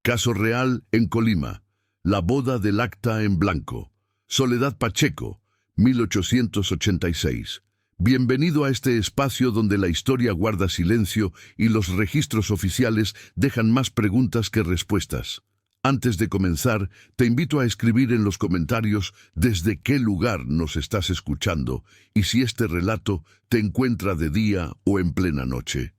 Caso real en Colima. La boda del acta en blanco. Soledad Pacheco, 1886. Bienvenido a este espacio donde la historia guarda silencio y los registros oficiales dejan más preguntas que respuestas. Antes de comenzar, te invito a escribir en los comentarios desde qué lugar nos estás escuchando y si este relato te encuentra de día o en plena noche.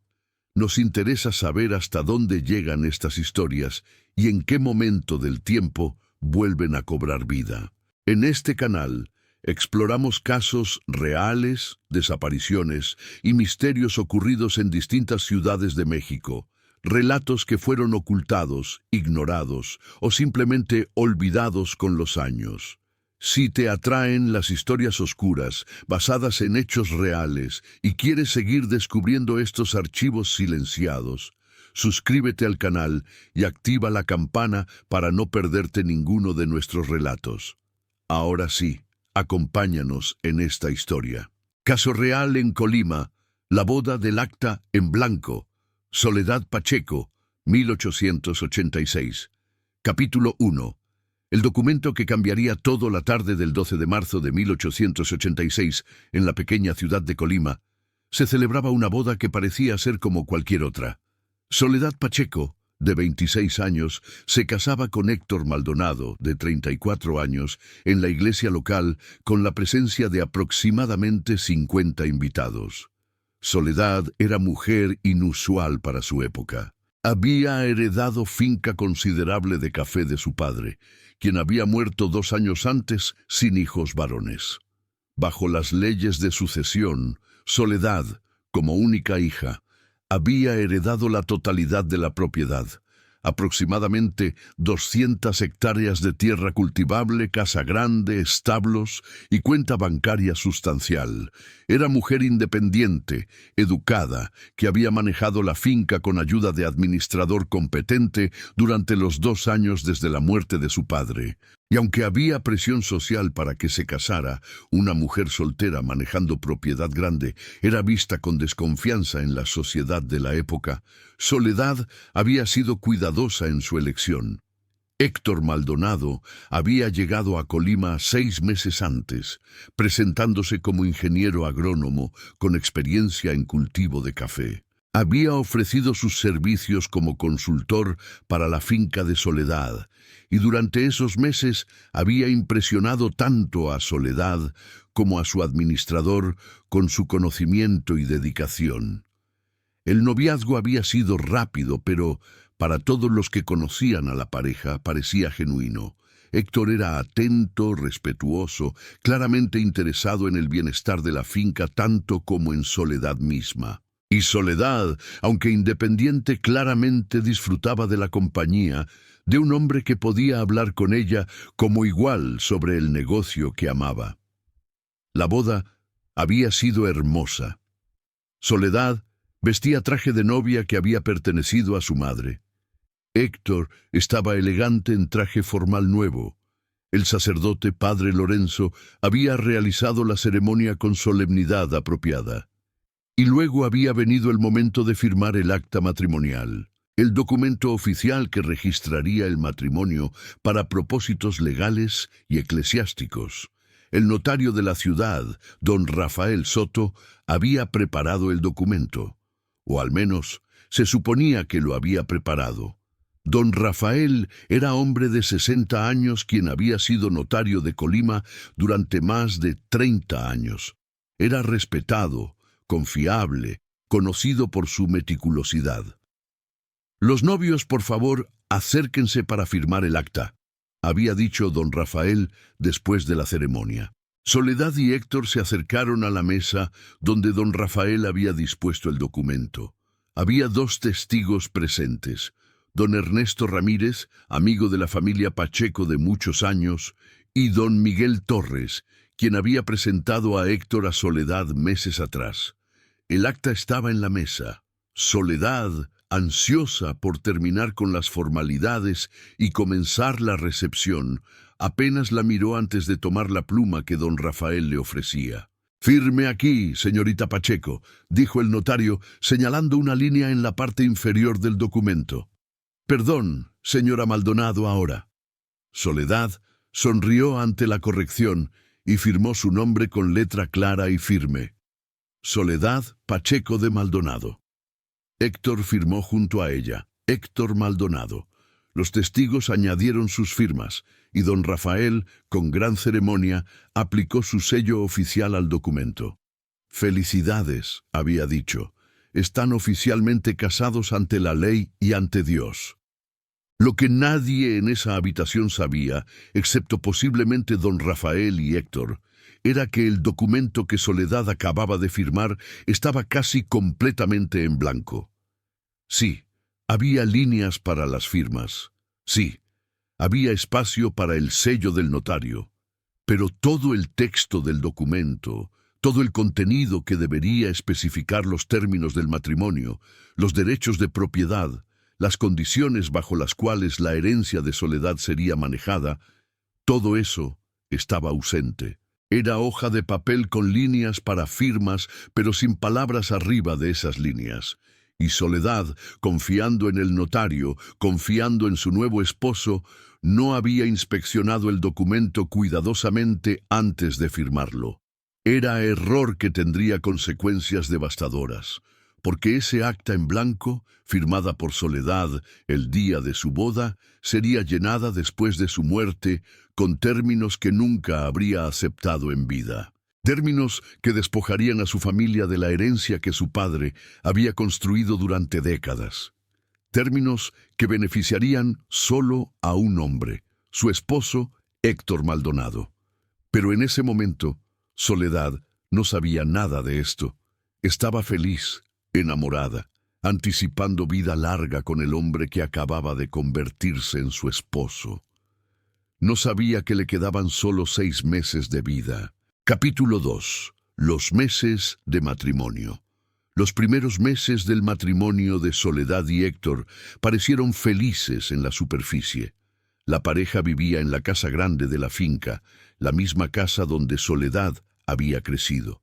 Nos interesa saber hasta dónde llegan estas historias y en qué momento del tiempo vuelven a cobrar vida. En este canal exploramos casos reales, desapariciones y misterios ocurridos en distintas ciudades de México, relatos que fueron ocultados, ignorados o simplemente olvidados con los años. Si te atraen las historias oscuras, basadas en hechos reales, y quieres seguir descubriendo estos archivos silenciados, suscríbete al canal y activa la campana para no perderte ninguno de nuestros relatos. Ahora sí, acompáñanos en esta historia. Caso real en Colima, la boda del acta en blanco. Soledad Pacheco, 1886. Capítulo 1. El documento que cambiaría todo la tarde del 12 de marzo de 1886 en la pequeña ciudad de Colima. Se celebraba una boda que parecía ser como cualquier otra. Soledad Pacheco, de 26 años, se casaba con Héctor Maldonado, de 34 años, en la iglesia local con la presencia de aproximadamente 50 invitados. Soledad era mujer inusual para su época. Había heredado finca considerable de café de su padre, quien había muerto 2 años antes sin hijos varones. Bajo las leyes de sucesión, Soledad, como única hija, había heredado la totalidad de la propiedad, aproximadamente 200 hectáreas de tierra cultivable, casa grande, establos y cuenta bancaria sustancial. Era mujer independiente, educada, que había manejado la finca con ayuda de administrador competente durante los 2 años desde la muerte de su padre. Y aunque había presión social para que se casara, una mujer soltera manejando propiedad grande era vista con desconfianza en la sociedad de la época. Soledad había sido cuidadosa en su elección. Héctor Maldonado había llegado a Colima 6 meses antes, presentándose como ingeniero agrónomo con experiencia en cultivo de café. Había ofrecido sus servicios como consultor para la finca de Soledad, y durante esos meses había impresionado tanto a Soledad como a su administrador con su conocimiento y dedicación. El noviazgo había sido rápido, pero para todos los que conocían a la pareja parecía genuino. Héctor era atento, respetuoso, claramente interesado en el bienestar de la finca tanto como en Soledad misma. Y Soledad, aunque independiente, claramente disfrutaba de la compañía de un hombre que podía hablar con ella como igual sobre el negocio que amaba. La boda había sido hermosa. Soledad vestía traje de novia que había pertenecido a su madre. Héctor estaba elegante en traje formal nuevo. El sacerdote padre Lorenzo había realizado la ceremonia con solemnidad apropiada. Y luego había venido el momento de firmar el acta matrimonial, el documento oficial que registraría el matrimonio para propósitos legales y eclesiásticos. El notario de la ciudad, don Rafael Soto, había preparado el documento, o al menos se suponía que lo había preparado. Don Rafael era hombre de 60 años quien había sido notario de Colima durante más de 30 años. Era respetado, confiable, conocido por su meticulosidad. «Los novios, por favor, acérquense para firmar el acta», había dicho don Rafael después de la ceremonia. Soledad y Héctor se acercaron a la mesa donde don Rafael había dispuesto el documento. Había 2 testigos presentes, don Ernesto Ramírez, amigo de la familia Pacheco de muchos años, y don Miguel Torres, quien había presentado a Héctor a Soledad meses atrás. El acta estaba en la mesa. Soledad, ansiosa por terminar con las formalidades y comenzar la recepción, apenas la miró antes de tomar la pluma que don Rafael le ofrecía. «Firme aquí, señorita Pacheco», dijo el notario, señalando una línea en la parte inferior del documento. Perdón, señora Maldonado, ahora. Soledad sonrió ante la corrección y firmó su nombre con letra clara y firme. Soledad Pacheco de Maldonado. Héctor firmó junto a ella. Héctor Maldonado. Los testigos añadieron sus firmas, y don Rafael, con gran ceremonia, aplicó su sello oficial al documento. «Felicidades», había dicho. «Están oficialmente casados ante la ley y ante Dios». Lo que nadie en esa habitación sabía, excepto posiblemente don Rafael y Héctor, era que el documento que Soledad acababa de firmar estaba casi completamente en blanco. Sí, había líneas para las firmas. Sí, había espacio para el sello del notario. Pero todo el texto del documento, todo el contenido que debería especificar los términos del matrimonio, los derechos de propiedad, las condiciones bajo las cuales la herencia de Soledad sería manejada, todo eso estaba ausente. Era hoja de papel con líneas para firmas, pero sin palabras arriba de esas líneas. Y Soledad, confiando en el notario, confiando en su nuevo esposo, no había inspeccionado el documento cuidadosamente antes de firmarlo. Era error que tendría consecuencias devastadoras, porque ese acta en blanco, firmada por Soledad el día de su boda, sería llenada después de su muerte con términos que nunca habría aceptado en vida. Términos que despojarían a su familia de la herencia que su padre había construido durante décadas. Términos que beneficiarían solo a un hombre, su esposo Héctor Maldonado. Pero en ese momento, Soledad no sabía nada de esto. Estaba feliz, enamorada, anticipando vida larga con el hombre que acababa de convertirse en su esposo. No sabía que le quedaban solo 6 meses de vida. Capítulo 2. Los meses de matrimonio. Los primeros meses del matrimonio de Soledad y Héctor parecieron felices en la superficie. La pareja vivía en la casa grande de la finca, la misma casa donde Soledad había crecido.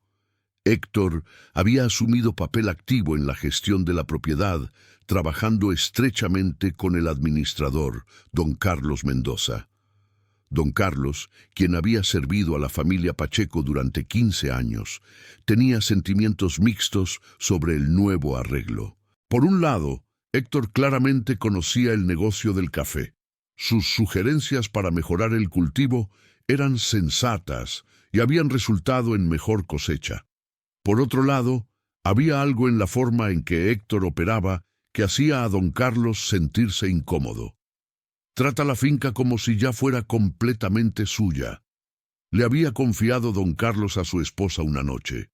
Héctor había asumido papel activo en la gestión de la propiedad, trabajando estrechamente con el administrador, don Carlos Mendoza. Don Carlos, quien había servido a la familia Pacheco durante 15 años, tenía sentimientos mixtos sobre el nuevo arreglo. Por un lado, Héctor claramente conocía el negocio del café. Sus sugerencias para mejorar el cultivo eran sensatas y habían resultado en mejor cosecha. Por otro lado, había algo en la forma en que Héctor operaba que hacía a don Carlos sentirse incómodo. «Trata la finca como si ya fuera completamente suya», le había confiado don Carlos a su esposa una noche.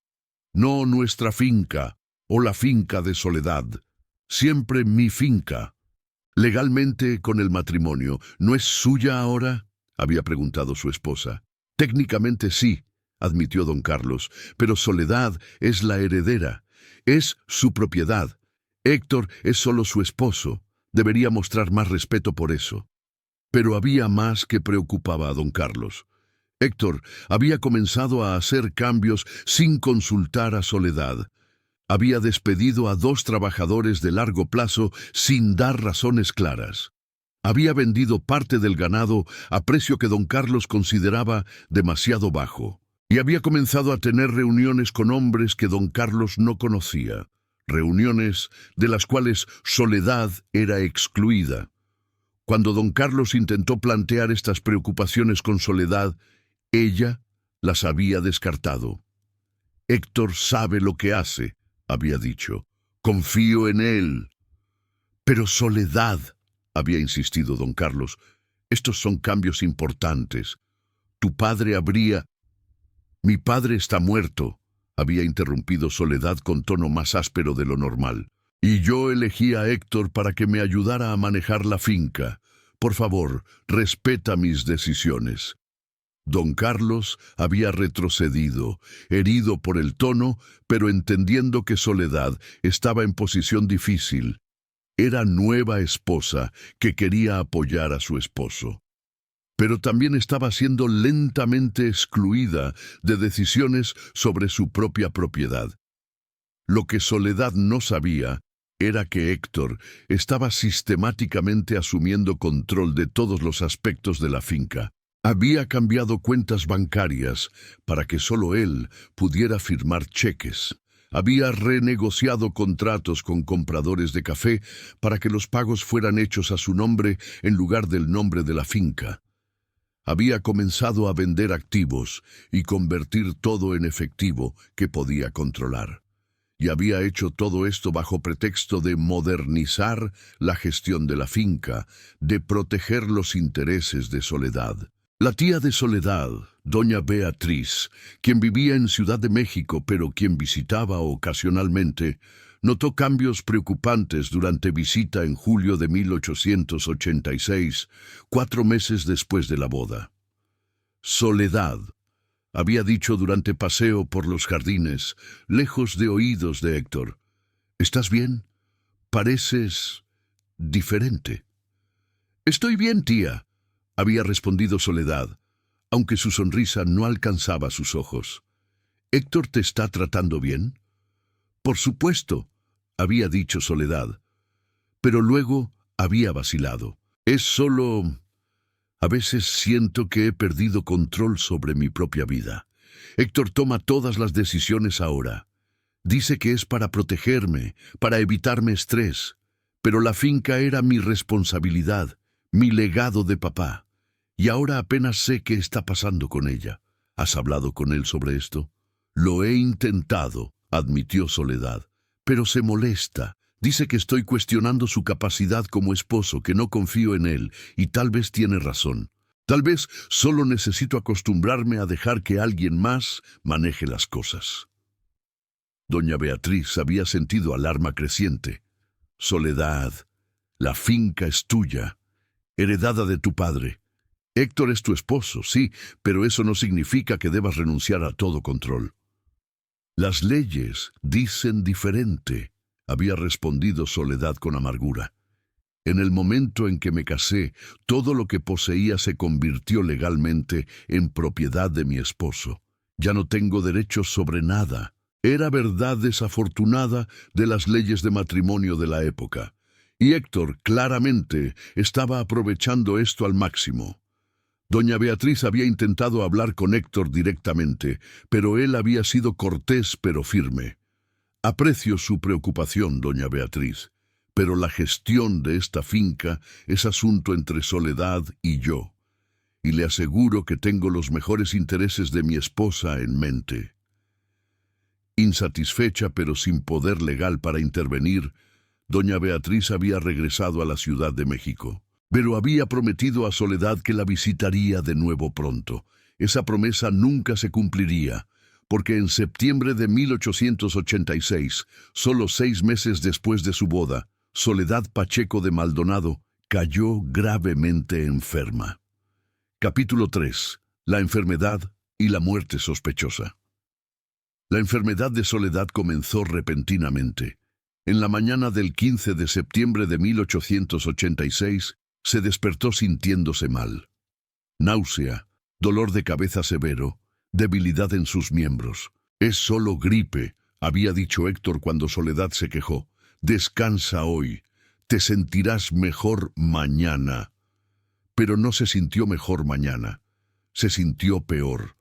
«No nuestra finca o la finca de Soledad, siempre mi finca. Legalmente con el matrimonio, ¿no es suya ahora?», había preguntado su esposa. «Técnicamente sí», admitió don Carlos, «pero Soledad es la heredera. Es su propiedad. Héctor es solo su esposo. Debería mostrar más respeto por eso». Pero había más que preocupaba a don Carlos. Héctor había comenzado a hacer cambios sin consultar a Soledad. Había despedido a 2 trabajadores de largo plazo sin dar razones claras. Había vendido parte del ganado a precio que don Carlos consideraba demasiado bajo. Y había comenzado a tener reuniones con hombres que don Carlos no conocía. Reuniones de las cuales Soledad era excluida. Cuando don Carlos intentó plantear estas preocupaciones con Soledad, ella las había descartado. «Héctor sabe lo que hace», había dicho. «Confío en él». «Pero Soledad», había insistido don Carlos, «estos son cambios importantes. Tu padre habría...» «Mi padre está muerto», había interrumpido Soledad con tono más áspero de lo normal. «Y yo elegí a Héctor para que me ayudara a manejar la finca. Por favor, respeta mis decisiones». Don Carlos había retrocedido, herido por el tono, pero entendiendo que Soledad estaba en posición difícil. Era nueva esposa que quería apoyar a su esposo. Pero también estaba siendo lentamente excluida de decisiones sobre su propia propiedad. Lo que Soledad no sabía era que Héctor estaba sistemáticamente asumiendo control de todos los aspectos de la finca. Había cambiado cuentas bancarias para que solo él pudiera firmar cheques. Había renegociado contratos con compradores de café para que los pagos fueran hechos a su nombre en lugar del nombre de la finca. Había comenzado a vender activos y convertir todo en efectivo que podía controlar. Y había hecho todo esto bajo pretexto de modernizar la gestión de la finca, de proteger los intereses de Soledad. La tía de Soledad, doña Beatriz, quien vivía en Ciudad de México pero quien visitaba ocasionalmente, notó cambios preocupantes durante visita en julio de 1886, 4 meses después de la boda. Soledad, había dicho durante paseo por los jardines, lejos de oídos de Héctor, ¿estás bien? Pareces diferente. Estoy bien, tía, había respondido Soledad, aunque su sonrisa no alcanzaba sus ojos. ¿Héctor te está tratando bien? Por supuesto, había dicho Soledad, pero luego había vacilado. Es solo... A veces siento que he perdido control sobre mi propia vida. Héctor toma todas las decisiones ahora. Dice que es para protegerme, para evitarme estrés, pero la finca era mi responsabilidad, mi legado de papá. Y ahora apenas sé qué está pasando con ella. ¿Has hablado con él sobre esto? Lo he intentado, admitió Soledad, pero se molesta. Dice que estoy cuestionando su capacidad como esposo, que no confío en él, y tal vez tiene razón. Tal vez solo necesito acostumbrarme a dejar que alguien más maneje las cosas. Doña Beatriz había sentido alarma creciente. Soledad, la finca es tuya, heredada de tu padre. Héctor es tu esposo, sí, pero eso no significa que debas renunciar a todo control. Las leyes dicen diferente, había respondido Soledad con amargura. En el momento en que me casé, todo lo que poseía se convirtió legalmente en propiedad de mi esposo. Ya no tengo derechos sobre nada. Era verdad desafortunada de las leyes de matrimonio de la época. Y Héctor claramente estaba aprovechando esto al máximo. Doña Beatriz había intentado hablar con Héctor directamente, pero él había sido cortés pero firme. Aprecio su preocupación, doña Beatriz, pero la gestión de esta finca es asunto entre Soledad y yo, y le aseguro que tengo los mejores intereses de mi esposa en mente. Insatisfecha pero sin poder legal para intervenir, doña Beatriz había regresado a la Ciudad de México, pero había prometido a Soledad que la visitaría de nuevo pronto. Esa promesa nunca se cumpliría, porque en septiembre de 1886, solo 6 meses después de su boda, Soledad Pacheco de Maldonado cayó gravemente enferma. Capítulo 3. La enfermedad y la muerte sospechosa. La enfermedad de Soledad comenzó repentinamente. En la mañana del 15 de septiembre de 1886, se despertó sintiéndose mal. Náusea, dolor de cabeza severo, debilidad en sus miembros. Es solo gripe, había dicho Héctor cuando Soledad se quejó. Descansa hoy, te sentirás mejor mañana. Pero no se sintió mejor mañana, se sintió peor.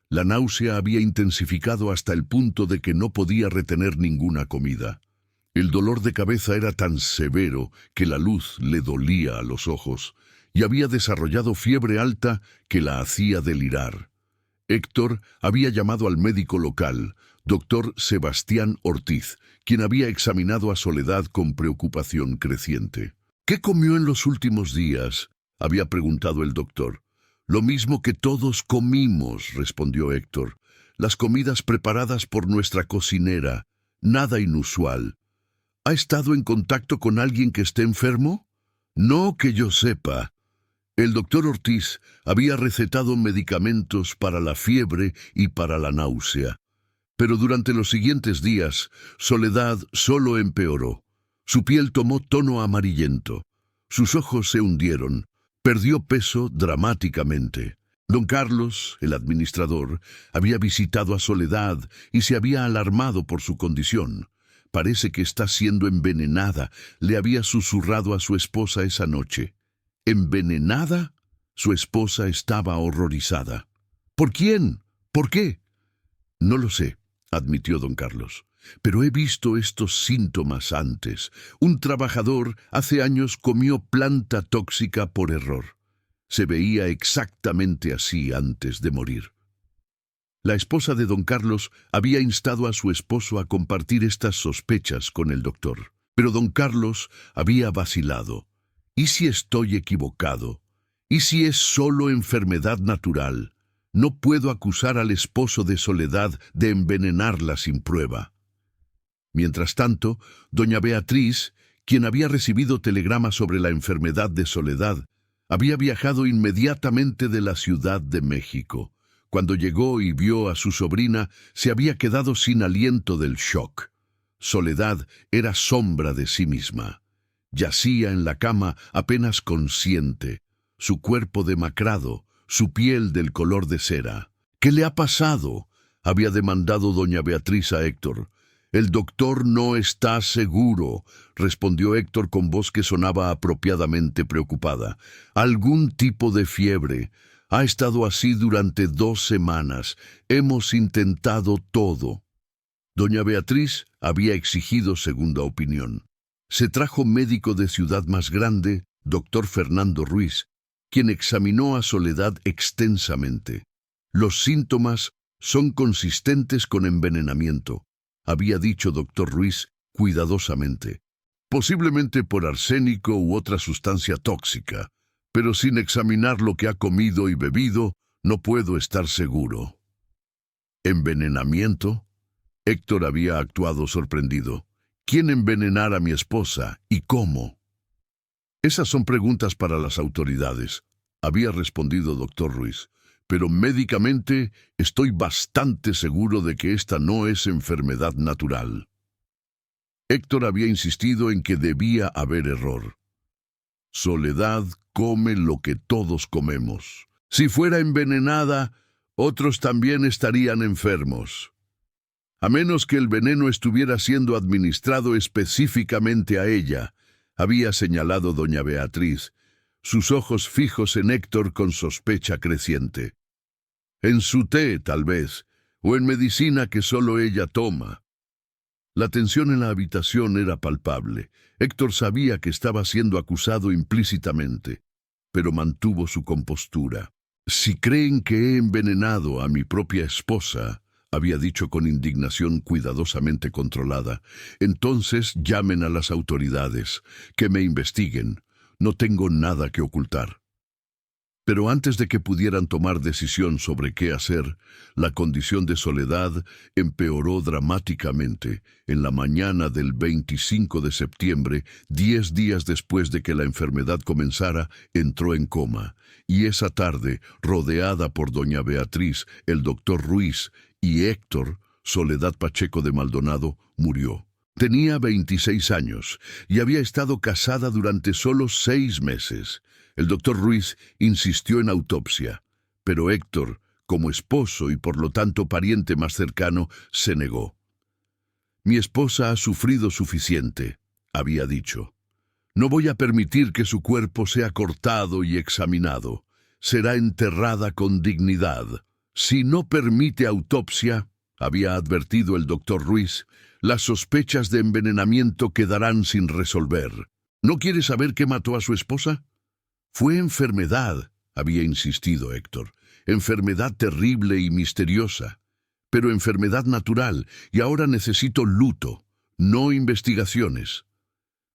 La náusea había intensificado hasta el punto de que no podía retener ninguna comida. El dolor de cabeza era tan severo que la luz le dolía a los ojos, y había desarrollado fiebre alta que la hacía delirar. Héctor había llamado al médico local, doctor Sebastián Ortiz, quien había examinado a Soledad con preocupación creciente. ¿Qué comió en los últimos días?, había preguntado el doctor. Lo mismo que todos comimos, respondió Héctor. Las comidas preparadas por nuestra cocinera, nada inusual. ¿Ha estado en contacto con alguien que esté enfermo? No que yo sepa. El doctor Ortiz había recetado medicamentos para la fiebre y para la náusea. Pero durante los siguientes días, Soledad solo empeoró. Su piel tomó tono amarillento. Sus ojos se hundieron. Perdió peso dramáticamente. Don Carlos, el administrador, había visitado a Soledad y se había alarmado por su condición. Parece que está siendo envenenada, le había susurrado a su esposa esa noche. ¿Envenenada? Su esposa estaba horrorizada. ¿Por quién? ¿Por qué? No lo sé, admitió don Carlos, pero he visto estos síntomas antes. Un trabajador hace años comió planta tóxica por error. Se veía exactamente así antes de morir. La esposa de don Carlos había instado a su esposo a compartir estas sospechas con el doctor. Pero don Carlos había vacilado. ¿Y si estoy equivocado? ¿Y si es solo enfermedad natural? No puedo acusar al esposo de Soledad de envenenarla sin prueba. Mientras tanto, doña Beatriz, quien había recibido telegrama sobre la enfermedad de Soledad, había viajado inmediatamente de la Ciudad de México. Cuando llegó y vio a su sobrina, se había quedado sin aliento del shock. Soledad era sombra de sí misma. Yacía en la cama apenas consciente, su cuerpo demacrado, su piel del color de cera. ¿Qué le ha pasado?, había demandado doña Beatriz a Héctor. El doctor no está seguro, respondió Héctor con voz que sonaba apropiadamente preocupada. Algún tipo de fiebre. Ha estado así durante 2 semanas. Hemos intentado todo. Doña Beatriz había exigido segunda opinión. Se trajo médico de ciudad más grande, doctor Fernando Ruiz, quien examinó a Soledad extensamente. Los síntomas son consistentes con envenenamiento, había dicho doctor Ruiz cuidadosamente. Posiblemente por arsénico u otra sustancia tóxica, pero sin examinar lo que ha comido y bebido, no puedo estar seguro. ¿Envenenamiento? Héctor había actuado sorprendido. ¿Quién envenenara a mi esposa y cómo? Esas son preguntas para las autoridades, había respondido doctor Ruiz, pero médicamente estoy bastante seguro de que esta no es enfermedad natural. Héctor había insistido en que debía haber error. Soledad come lo que todos comemos. Si fuera envenenada, otros también estarían enfermos. A menos que el veneno estuviera siendo administrado específicamente a ella, había señalado doña Beatriz, sus ojos fijos en Héctor con sospecha creciente. En su té, tal vez, o en medicina que solo ella toma. La tensión en la habitación era palpable. Héctor sabía que estaba siendo acusado implícitamente, pero mantuvo su compostura. Si creen que he envenenado a mi propia esposa, había dicho con indignación cuidadosamente controlada, entonces llamen a las autoridades, que me investiguen. No tengo nada que ocultar. Pero antes de que pudieran tomar decisión sobre qué hacer, la condición de Soledad empeoró dramáticamente. En la mañana del 25 de septiembre, 10 días después de que la enfermedad comenzara, entró en coma. Y esa tarde, rodeada por doña Beatriz, el doctor Ruiz y Héctor, Soledad Pacheco de Maldonado, murió. Tenía 26 años y había estado casada durante solo 6 meses. El doctor Ruiz insistió en autopsia, pero Héctor, como esposo y por lo tanto pariente más cercano, se negó. Mi esposa ha sufrido suficiente, había dicho. No voy a permitir que su cuerpo sea cortado y examinado. Será enterrada con dignidad. Si no permite autopsia, había advertido el doctor Ruiz, las sospechas de envenenamiento quedarán sin resolver. ¿No quiere saber qué mató a su esposa? Fue enfermedad, había insistido Héctor. Enfermedad terrible y misteriosa, pero enfermedad natural, y ahora necesito luto, no investigaciones.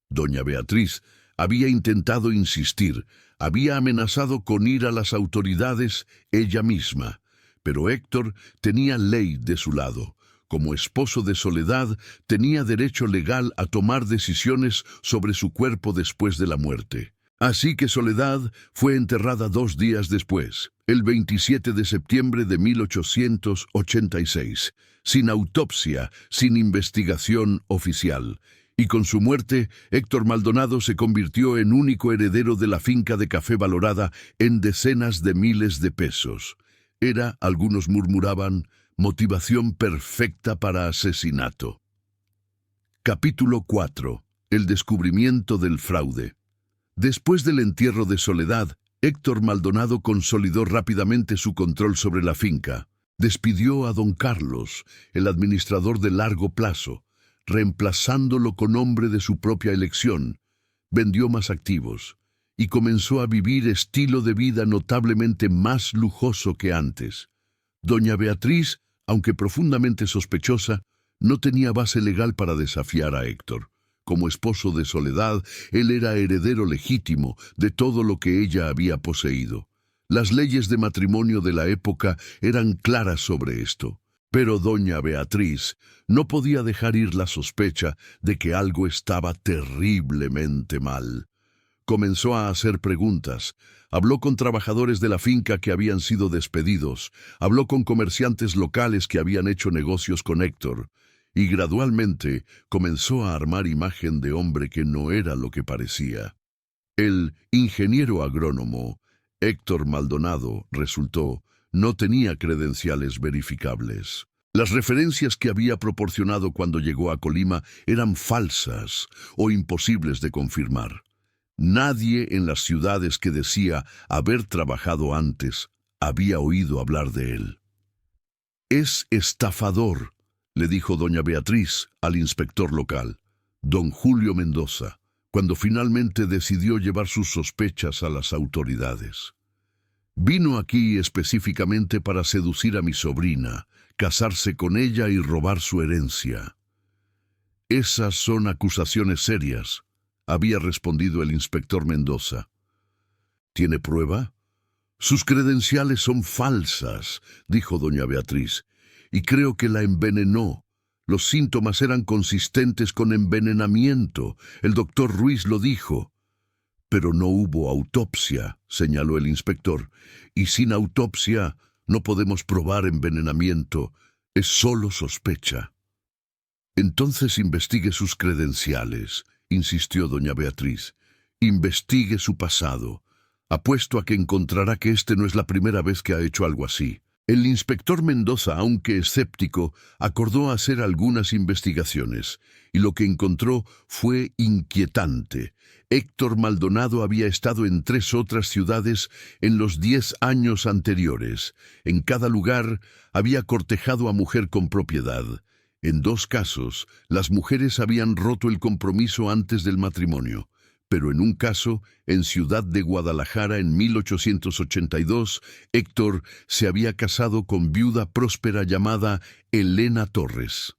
Doña Beatriz había intentado insistir, había amenazado con ir a las autoridades ella misma, pero Héctor tenía ley de su lado. Como esposo de Soledad, tenía derecho legal a tomar decisiones sobre su cuerpo después de la muerte. Así que Soledad fue enterrada 2 días después, el 27 de septiembre de 1886, sin autopsia, sin investigación oficial. Y con su muerte, Héctor Maldonado se convirtió en único heredero de la finca de café valorada en decenas de miles de pesos. Era, algunos murmuraban, motivación perfecta para asesinato. Capítulo 4. El descubrimiento del fraude. Después del entierro de Soledad, Héctor Maldonado consolidó rápidamente su control sobre la finca. Despidió a don Carlos, el administrador de largo plazo, reemplazándolo con hombre de su propia elección. Vendió más activos y comenzó a vivir estilo de vida notablemente más lujoso que antes. Doña Beatriz, aunque profundamente sospechosa, no tenía base legal para desafiar a Héctor. Como esposo de Soledad, él era heredero legítimo de todo lo que ella había poseído. Las leyes de matrimonio de la época eran claras sobre esto. Pero doña Beatriz no podía dejar ir la sospecha de que algo estaba terriblemente mal. Comenzó a hacer preguntas. Habló con trabajadores de la finca que habían sido despedidos. Habló con comerciantes locales que habían hecho negocios con Héctor. Y gradualmente comenzó a armar imagen de hombre que no era lo que parecía. El ingeniero agrónomo, Héctor Maldonado, resultó, no tenía credenciales verificables. Las referencias que había proporcionado cuando llegó a Colima eran falsas o imposibles de confirmar. Nadie en las ciudades que decía haber trabajado antes había oído hablar de él. «Es estafador», le dijo doña Beatriz al inspector local, don Julio Mendoza, cuando finalmente decidió llevar sus sospechas a las autoridades. «Vino aquí específicamente para seducir a mi sobrina, casarse con ella y robar su herencia». «Esas son acusaciones serias», había respondido el inspector Mendoza. «¿Tiene prueba?» «Sus credenciales son falsas», dijo doña Beatriz, «y creo que la envenenó. Los síntomas eran consistentes con envenenamiento. El doctor Ruiz lo dijo». «Pero no hubo autopsia», señaló el inspector, «y sin autopsia no podemos probar envenenamiento. Es solo sospecha». «Entonces investigue sus credenciales», insistió doña Beatriz. «Investigue su pasado. Apuesto a que encontrará que este no es la primera vez que ha hecho algo así». El inspector Mendoza, aunque escéptico, acordó hacer algunas investigaciones, y lo que encontró fue inquietante. Héctor Maldonado había estado en 3 otras ciudades en los 10 años anteriores. En cada lugar había cortejado a mujer con propiedad. En 2 casos, las mujeres habían roto el compromiso antes del matrimonio. Pero en un caso, en Ciudad de Guadalajara en 1882, Héctor se había casado con viuda próspera llamada Elena Torres.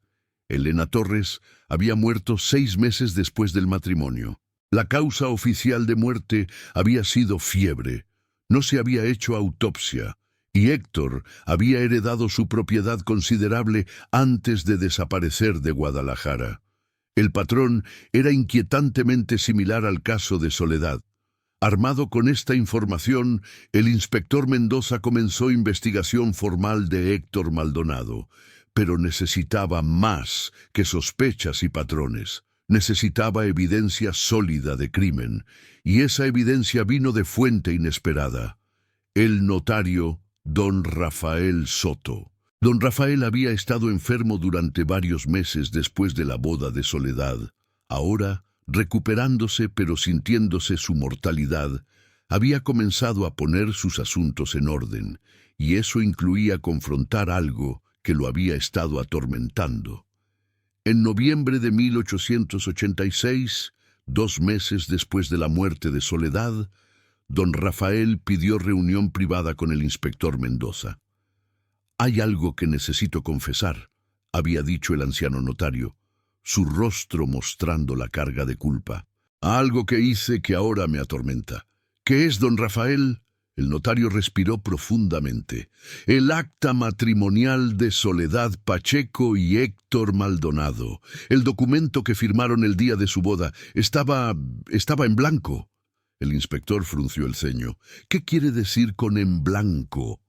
Elena Torres había muerto 6 meses después del matrimonio. La causa oficial de muerte había sido fiebre. No se había hecho autopsia, y Héctor había heredado su propiedad considerable antes de desaparecer de Guadalajara. El patrón era inquietantemente similar al caso de Soledad. Armado con esta información, el inspector Mendoza comenzó investigación formal de Héctor Maldonado, pero necesitaba más que sospechas y patrones. Necesitaba evidencia sólida de crimen, y esa evidencia vino de fuente inesperada. El notario, don Rafael Soto. Don Rafael había estado enfermo durante varios meses después de la boda de Soledad. Ahora, recuperándose pero sintiéndose su mortalidad, había comenzado a poner sus asuntos en orden, y eso incluía confrontar algo que lo había estado atormentando. En noviembre de 1886, 2 meses después de la muerte de Soledad, don Rafael pidió reunión privada con el inspector Mendoza. «Hay algo que necesito confesar», había dicho el anciano notario, su rostro mostrando la carga de culpa. «Algo que hice que ahora me atormenta». «¿Qué es, don Rafael?» El notario respiró profundamente. «El acta matrimonial de Soledad Pacheco y Héctor Maldonado. El documento que firmaron el día de su boda estaba en blanco». El inspector frunció el ceño. «¿Qué quiere decir con en blanco?»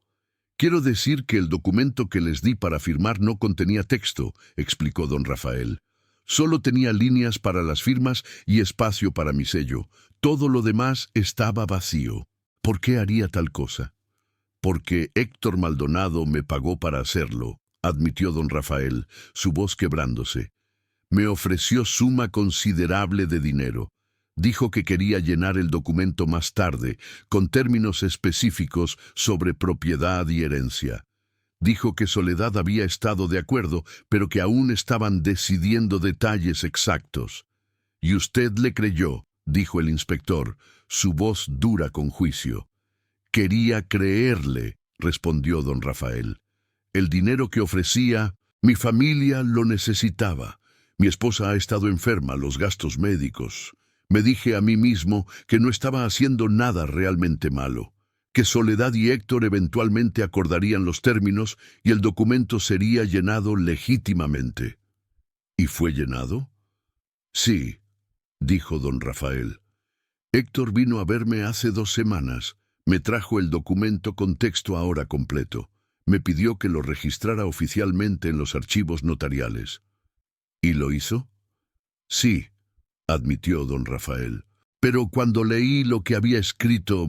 «Quiero decir que el documento que les di para firmar no contenía texto», explicó don Rafael. «Solo tenía líneas para las firmas y espacio para mi sello. Todo lo demás estaba vacío». «¿Por qué haría tal cosa?» «Porque Héctor Maldonado me pagó para hacerlo», admitió don Rafael, su voz quebrándose. Me ofreció suma considerable de dinero. Dijo que quería llenar el documento más tarde, con términos específicos sobre propiedad y herencia. Dijo que Soledad había estado de acuerdo, pero que aún estaban decidiendo detalles exactos. «¿Y usted le creyó?», dijo el inspector, su voz dura con juicio. «Quería creerle», respondió don Rafael. «El dinero que ofrecía, mi familia lo necesitaba. Mi esposa ha estado enferma, los gastos médicos. Me dije a mí mismo que no estaba haciendo nada realmente malo, que Soledad y Héctor eventualmente acordarían los términos y el documento sería llenado legítimamente». «¿Y fue llenado?». «Sí», dijo don Rafael. «Héctor vino a verme hace 2 semanas. Me trajo el documento con texto ahora completo. Me pidió que lo registrara oficialmente en los archivos notariales». «¿Y lo hizo?». «Sí», admitió don Rafael. «Pero cuando leí lo que había escrito,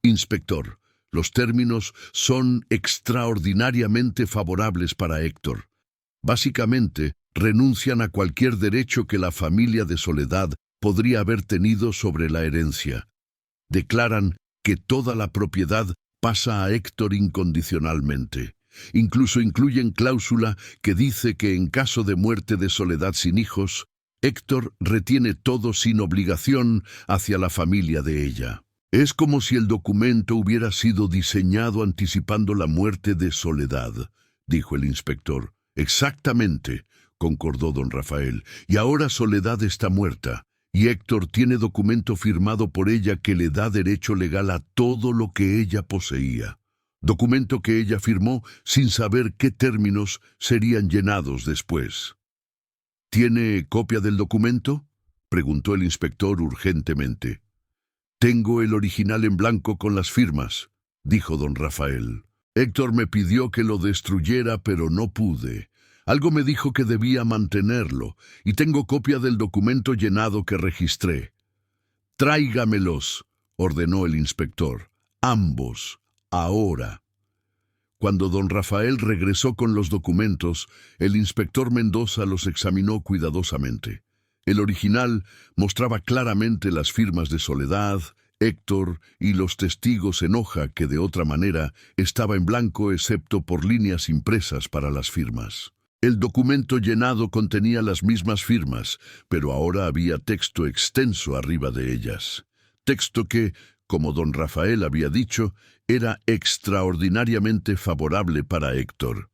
inspector, los términos son extraordinariamente favorables para Héctor. Básicamente, renuncian a cualquier derecho que la familia de Soledad podría haber tenido sobre la herencia. Declaran que toda la propiedad pasa a Héctor incondicionalmente. Incluso incluyen cláusula que dice que en caso de muerte de Soledad sin hijos, Héctor retiene todo sin obligación hacia la familia de ella. Es como si el documento hubiera sido diseñado anticipando la muerte de Soledad», dijo el inspector. «Exactamente», concordó don Rafael. «Y ahora Soledad está muerta, y Héctor tiene documento firmado por ella que le da derecho legal a todo lo que ella poseía. Documento que ella firmó sin saber qué términos serían llenados después». «¿Tiene copia del documento?», preguntó el inspector urgentemente. «Tengo el original en blanco con las firmas», dijo don Rafael. «Héctor me pidió que lo destruyera, pero no pude. Algo me dijo que debía mantenerlo, y tengo copia del documento llenado que registré». «Tráigamelos», ordenó el inspector. «Ambos, ahora». Cuando don Rafael regresó con los documentos, el inspector Mendoza los examinó cuidadosamente. El original mostraba claramente las firmas de Soledad, Héctor y los testigos en hoja que de otra manera estaba en blanco excepto por líneas impresas para las firmas. El documento llenado contenía las mismas firmas, pero ahora había texto extenso arriba de ellas. Texto que, como don Rafael había dicho, era extraordinariamente favorable para Héctor.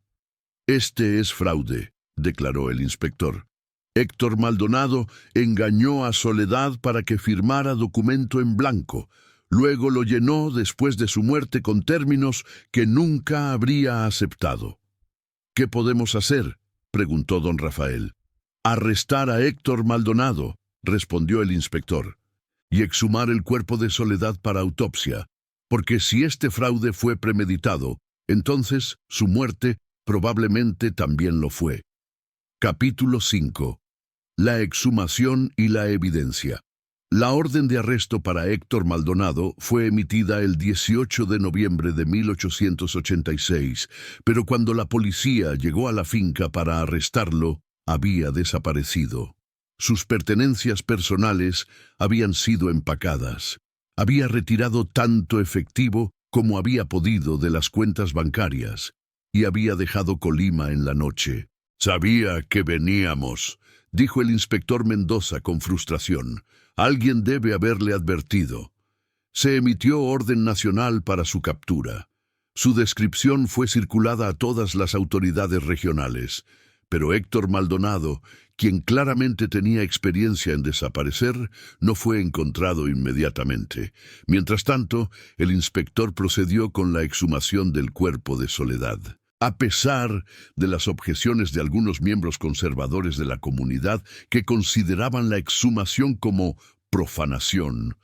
«Este es fraude», declaró el inspector. «Héctor Maldonado engañó a Soledad para que firmara documento en blanco. Luego lo llenó después de su muerte con términos que nunca habría aceptado». «¿Qué podemos hacer?», preguntó don Rafael. «Arrestar a Héctor Maldonado», respondió el inspector, «y exhumar el cuerpo de Soledad para autopsia, porque si este fraude fue premeditado, entonces su muerte probablemente también lo fue». Capítulo 5. La exhumación y la evidencia. La orden de arresto para Héctor Maldonado fue emitida el 18 de noviembre de 1886, pero cuando la policía llegó a la finca para arrestarlo, había desaparecido. Sus pertenencias personales habían sido empacadas. Había retirado tanto efectivo como había podido de las cuentas bancarias y había dejado Colima en la noche. «Sabía que veníamos», dijo el inspector Mendoza con frustración. «Alguien debe haberle advertido». Se emitió orden nacional para su captura. Su descripción fue circulada a todas las autoridades regionales, pero Héctor Maldonado, quien claramente tenía experiencia en desaparecer, no fue encontrado inmediatamente. Mientras tanto, el inspector procedió con la exhumación del cuerpo de Soledad. A pesar de las objeciones de algunos miembros conservadores de la comunidad que consideraban la exhumación como profanación,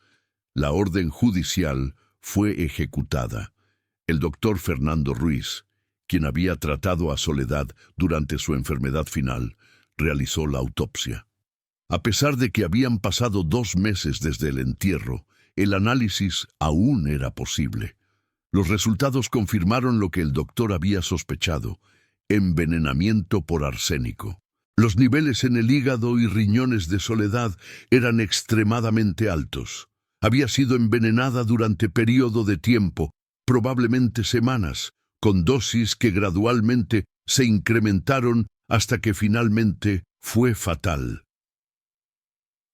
la orden judicial fue ejecutada. El doctor Fernando Ruiz, quien había tratado a Soledad durante su enfermedad final, realizó la autopsia. A pesar de que habían pasado 2 meses desde el entierro, el análisis aún era posible. Los resultados confirmaron lo que el doctor había sospechado: envenenamiento por arsénico. Los niveles en el hígado y riñones de Soledad eran extremadamente altos. Había sido envenenada durante periodo de tiempo, probablemente semanas, con dosis que gradualmente se incrementaron hasta que finalmente fue fatal.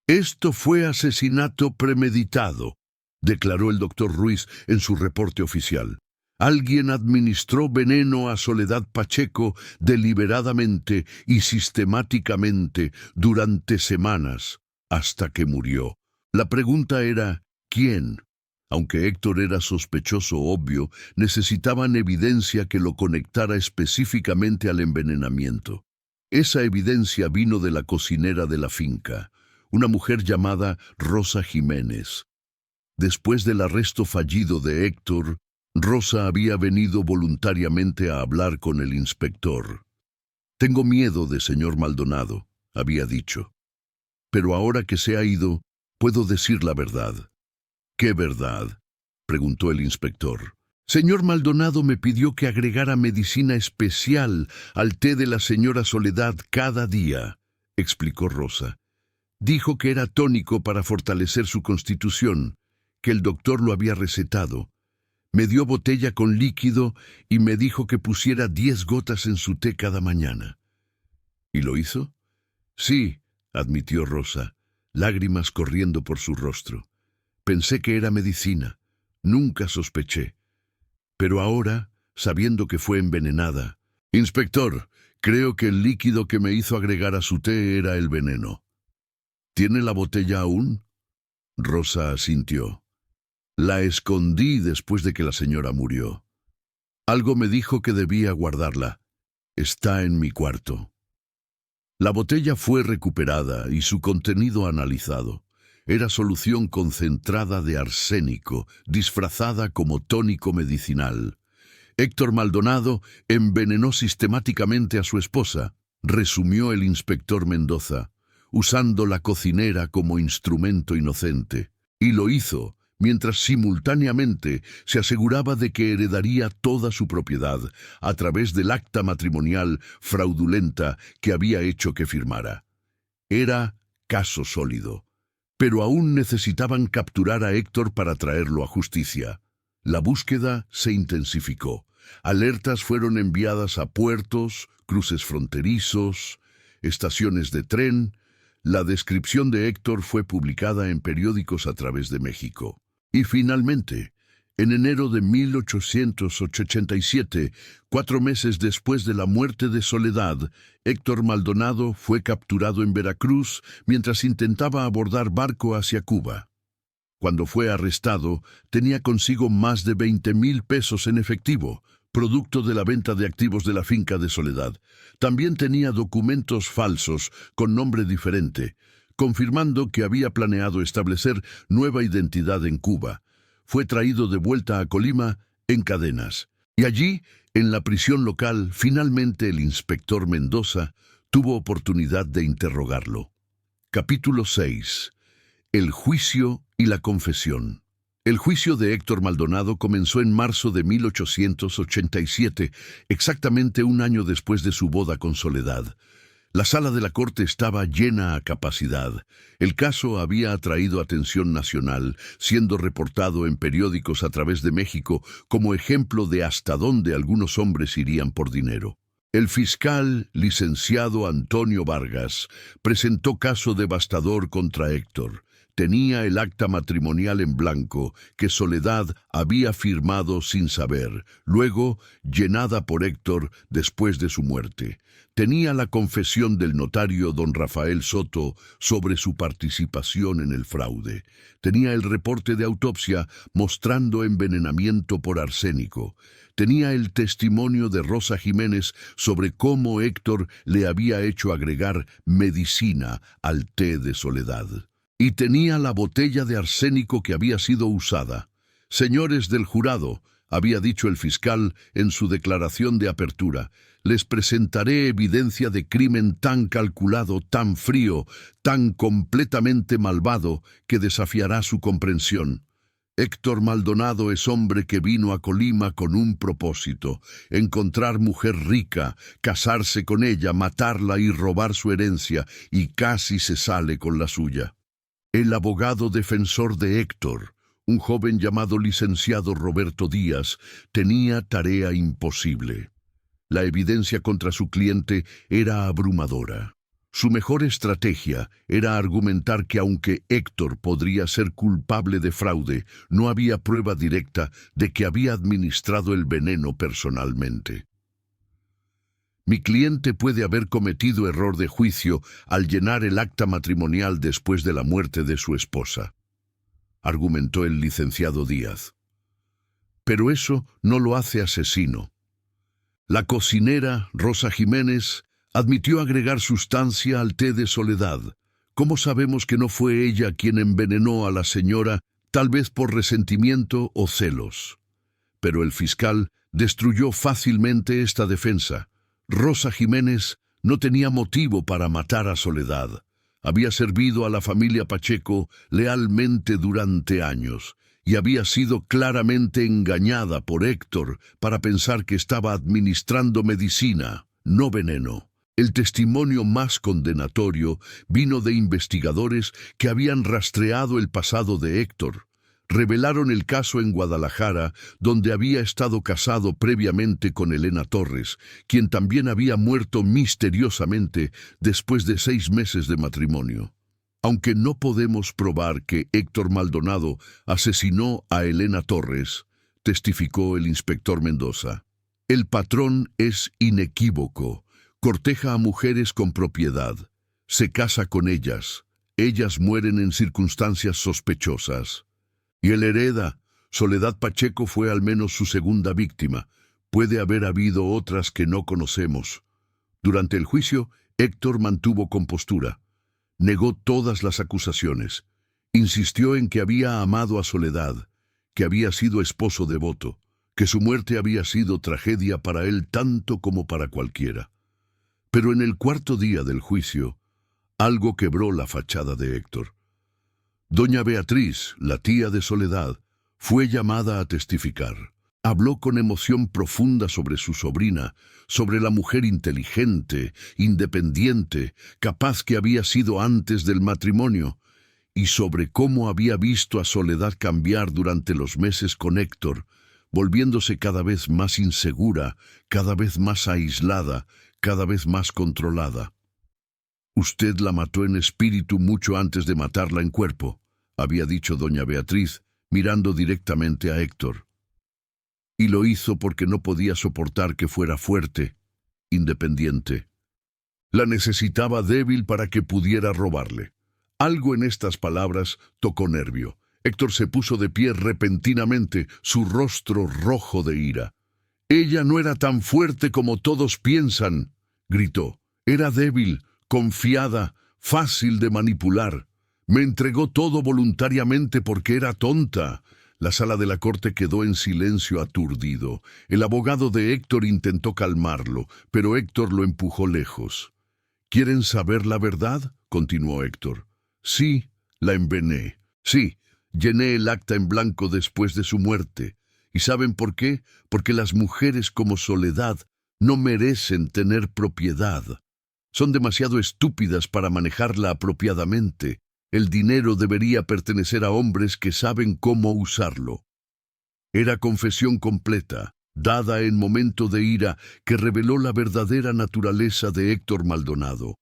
Esto fue asesinato premeditado, declaró el doctor Ruiz en su reporte oficial. Alguien administró veneno a Soledad Pacheco deliberadamente y sistemáticamente durante semanas, hasta que murió. La pregunta era, ¿quién? Aunque Héctor era sospechoso obvio, necesitaban evidencia que lo conectara específicamente al envenenamiento. Esa evidencia vino de la cocinera de la finca, una mujer llamada Rosa Jiménez. Después del arresto fallido de Héctor, Rosa había venido voluntariamente a hablar con el inspector. «Tengo miedo de señor Maldonado», había dicho. «Pero ahora que se ha ido, puedo decir la verdad». «¿Qué verdad?», preguntó el inspector. «Señor Maldonado me pidió que agregara medicina especial al té de la señora Soledad cada día», explicó Rosa. «Dijo que era tónico para fortalecer su constitución, que el doctor lo había recetado. Me dio botella con líquido y me dijo que pusiera 10 gotas en su té cada mañana». «¿Y lo hizo?». «Sí», admitió Rosa, lágrimas corriendo por su rostro. «Pensé que era medicina. Nunca sospeché. Pero ahora, sabiendo que fue envenenada...» «Inspector, creo que el líquido que me hizo agregar a su té era el veneno». «¿Tiene la botella aún?». Rosa asintió. «La escondí después de que la señora murió. Algo me dijo que debía guardarla. Está en mi cuarto». La botella fue recuperada y su contenido analizado. Era solución concentrada de arsénico, disfrazada como tónico medicinal. Héctor Maldonado envenenó sistemáticamente a su esposa, resumió el inspector Mendoza, usando la cocinera como instrumento inocente. Y lo hizo mientras simultáneamente se aseguraba de que heredaría toda su propiedad a través del acta matrimonial fraudulenta que había hecho que firmara. Era caso sólido, pero aún necesitaban capturar a Héctor para traerlo a justicia. La búsqueda se intensificó. Alertas fueron enviadas a puertos, cruces fronterizos, estaciones de tren. La descripción de Héctor fue publicada en periódicos a través de México. Y finalmente, en enero de 1887, 4 meses después de la muerte de Soledad, Héctor Maldonado fue capturado en Veracruz mientras intentaba abordar barco hacia Cuba. Cuando fue arrestado, tenía consigo más de 20,000 pesos en efectivo, producto de la venta de activos de la finca de Soledad. También tenía documentos falsos con nombre diferente, confirmando que había planeado establecer nueva identidad en Cuba. Fue traído de vuelta a Colima en cadenas. Y allí, en la prisión local, finalmente el inspector Mendoza tuvo oportunidad de interrogarlo. Capítulo 6. El juicio y la confesión. El juicio de Héctor Maldonado comenzó en marzo de 1887, exactamente un año después de su boda con Soledad. La sala de la corte estaba llena a capacidad. El caso había atraído atención nacional, siendo reportado en periódicos a través de México como ejemplo de hasta dónde algunos hombres irían por dinero. El fiscal, licenciado Antonio Vargas, presentó caso devastador contra Héctor. Tenía el acta matrimonial en blanco que Soledad había firmado sin saber, luego llenada por Héctor después de su muerte. Tenía la confesión del notario don Rafael Soto sobre su participación en el fraude. Tenía el reporte de autopsia mostrando envenenamiento por arsénico. Tenía el testimonio de Rosa Jiménez sobre cómo Héctor le había hecho agregar medicina al té de Soledad. Y tenía la botella de arsénico que había sido usada. «Señores del jurado», había dicho el fiscal en su declaración de apertura, «les presentaré evidencia de crimen tan calculado, tan frío, tan completamente malvado, que desafiará su comprensión». Héctor Maldonado es hombre que vino a Colima con un propósito: encontrar mujer rica, casarse con ella, matarla y robar su herencia, y casi se sale con la suya. El abogado defensor de Héctor, un joven llamado licenciado Roberto Díaz, tenía tarea imposible. La evidencia contra su cliente era abrumadora. Su mejor estrategia era argumentar que aunque Héctor podría ser culpable de fraude, no había prueba directa de que había administrado el veneno personalmente. Mi cliente puede haber cometido error de juicio al llenar el acta matrimonial después de la muerte de su esposa, argumentó el licenciado Díaz. Pero eso no lo hace asesino. La cocinera, Rosa Jiménez, admitió agregar sustancia al té de Soledad. ¿Cómo sabemos que no fue ella quien envenenó a la señora, tal vez por resentimiento o celos? Pero el fiscal destruyó fácilmente esta defensa. Rosa Jiménez no tenía motivo para matar a Soledad. Había servido a la familia Pacheco lealmente durante años y había sido claramente engañada por Héctor para pensar que estaba administrando medicina, no veneno. El testimonio más condenatorio vino de investigadores que habían rastreado el pasado de Héctor. Revelaron el caso en Guadalajara, donde había estado casado previamente con Elena Torres, quien también había muerto misteriosamente después de 6 meses de matrimonio. Aunque no podemos probar que Héctor Maldonado asesinó a Elena Torres, testificó el inspector Mendoza, el patrón es inequívoco. Corteja a mujeres con propiedad, se casa con ellas mueren en circunstancias sospechosas. Y él hereda. Soledad Pacheco fue al menos su segunda víctima. Puede haber habido otras que no conocemos. Durante el juicio, Héctor mantuvo compostura. Negó todas las acusaciones. Insistió en que había amado a Soledad, que había sido esposo devoto, que su muerte había sido tragedia para él tanto como para cualquiera. Pero en el 4.º día del juicio, algo quebró la fachada de Héctor. Doña Beatriz, la tía de Soledad, fue llamada a testificar. Habló con emoción profunda sobre su sobrina, sobre la mujer inteligente, independiente, capaz que había sido antes del matrimonio, y sobre cómo había visto a Soledad cambiar durante los meses con Héctor, volviéndose cada vez más insegura, cada vez más aislada, cada vez más controlada. Usted la mató en espíritu mucho antes de matarla en cuerpo, había dicho doña Beatriz, mirando directamente a Héctor. Y lo hizo porque no podía soportar que fuera fuerte, independiente. La necesitaba débil para que pudiera robarle. Algo en estas palabras tocó nervio. Héctor se puso de pie repentinamente, su rostro rojo de ira. Ella no era tan fuerte como todos piensan, gritó. Era débil, confiada, fácil de manipular. Me entregó todo voluntariamente porque era tonta. La sala de la corte quedó en silencio aturdido. El abogado de Héctor intentó calmarlo, pero Héctor lo empujó lejos. ¿Quieren saber la verdad?, continuó Héctor. Sí, la envenené. Sí, llené el acta en blanco después de su muerte. ¿Y saben por qué? Porque las mujeres como Soledad no merecen tener propiedad. Son demasiado estúpidas para manejarla apropiadamente. El dinero debería pertenecer a hombres que saben cómo usarlo. Era confesión completa, dada en momento de ira, que reveló la verdadera naturaleza de Héctor Maldonado.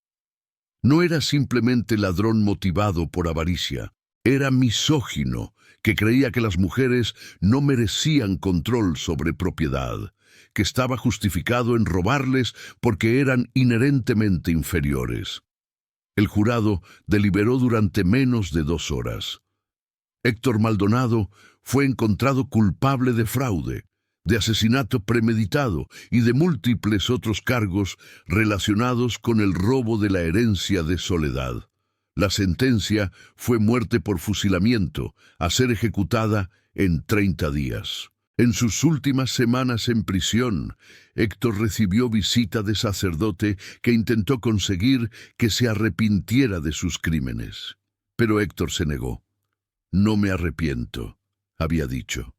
No era simplemente ladrón motivado por avaricia. Era misógino, que creía que las mujeres no merecían control sobre propiedad, que estaba justificado en robarles porque eran inherentemente inferiores. El jurado deliberó durante menos de 2 horas. Héctor Maldonado fue encontrado culpable de fraude, de asesinato premeditado y de múltiples otros cargos relacionados con el robo de la herencia de Soledad. La sentencia fue muerte por fusilamiento, a ser ejecutada en 30 días. En sus últimas semanas en prisión, Héctor recibió visita de sacerdote que intentó conseguir que se arrepintiera de sus crímenes. Pero Héctor se negó. No me arrepiento. había dicho.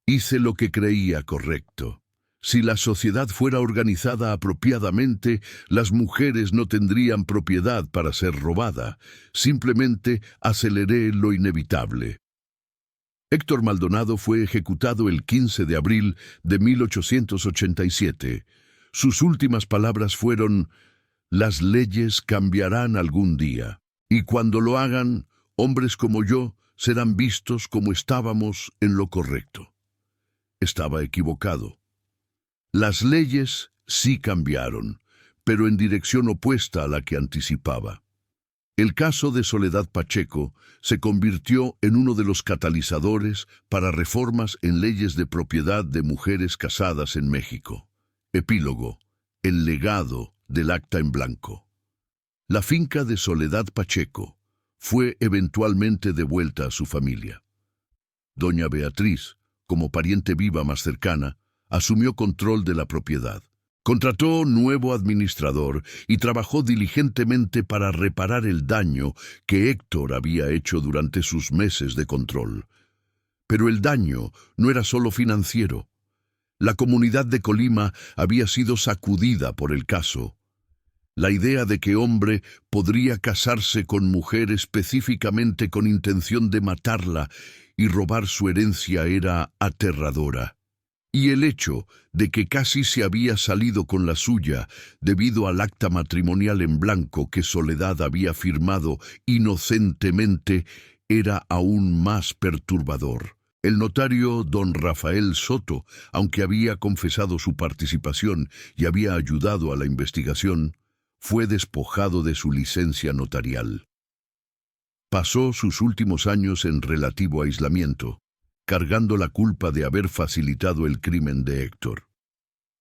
Hice lo que creía correcto. Si la sociedad fuera organizada apropiadamente, las mujeres no tendrían propiedad para ser robada. Simplemente aceleré lo inevitable. Héctor Maldonado fue ejecutado el 15 de abril de 1887. Sus últimas palabras fueron: «Las leyes cambiarán algún día, y cuando lo hagan, hombres como yo serán vistos como estábamos en lo correcto». Estaba equivocado. Las leyes sí cambiaron, pero en dirección opuesta a la que anticipaba. El caso de Soledad Pacheco se convirtió en uno de los catalizadores para reformas en leyes de propiedad de mujeres casadas en México. Epílogo: el legado del acta en blanco. La finca de Soledad Pacheco fue eventualmente devuelta a su familia. Doña Beatriz, como pariente viva más cercana, asumió control de la propiedad. Contrató nuevo administrador y trabajó diligentemente para reparar el daño que Héctor había hecho durante sus meses de control. Pero el daño no era solo financiero. La comunidad de Colima había sido sacudida por el caso. La idea de que hombre podría casarse con mujer específicamente con intención de matarla y robar su herencia era aterradora. Y el hecho de que casi se había salido con la suya debido al acta matrimonial en blanco que Soledad había firmado inocentemente era aún más perturbador. El notario don Rafael Soto, aunque había confesado su participación y había ayudado a la investigación, fue despojado de su licencia notarial. Pasó sus últimos años en relativo aislamiento, cargando la culpa de haber facilitado el crimen de Héctor.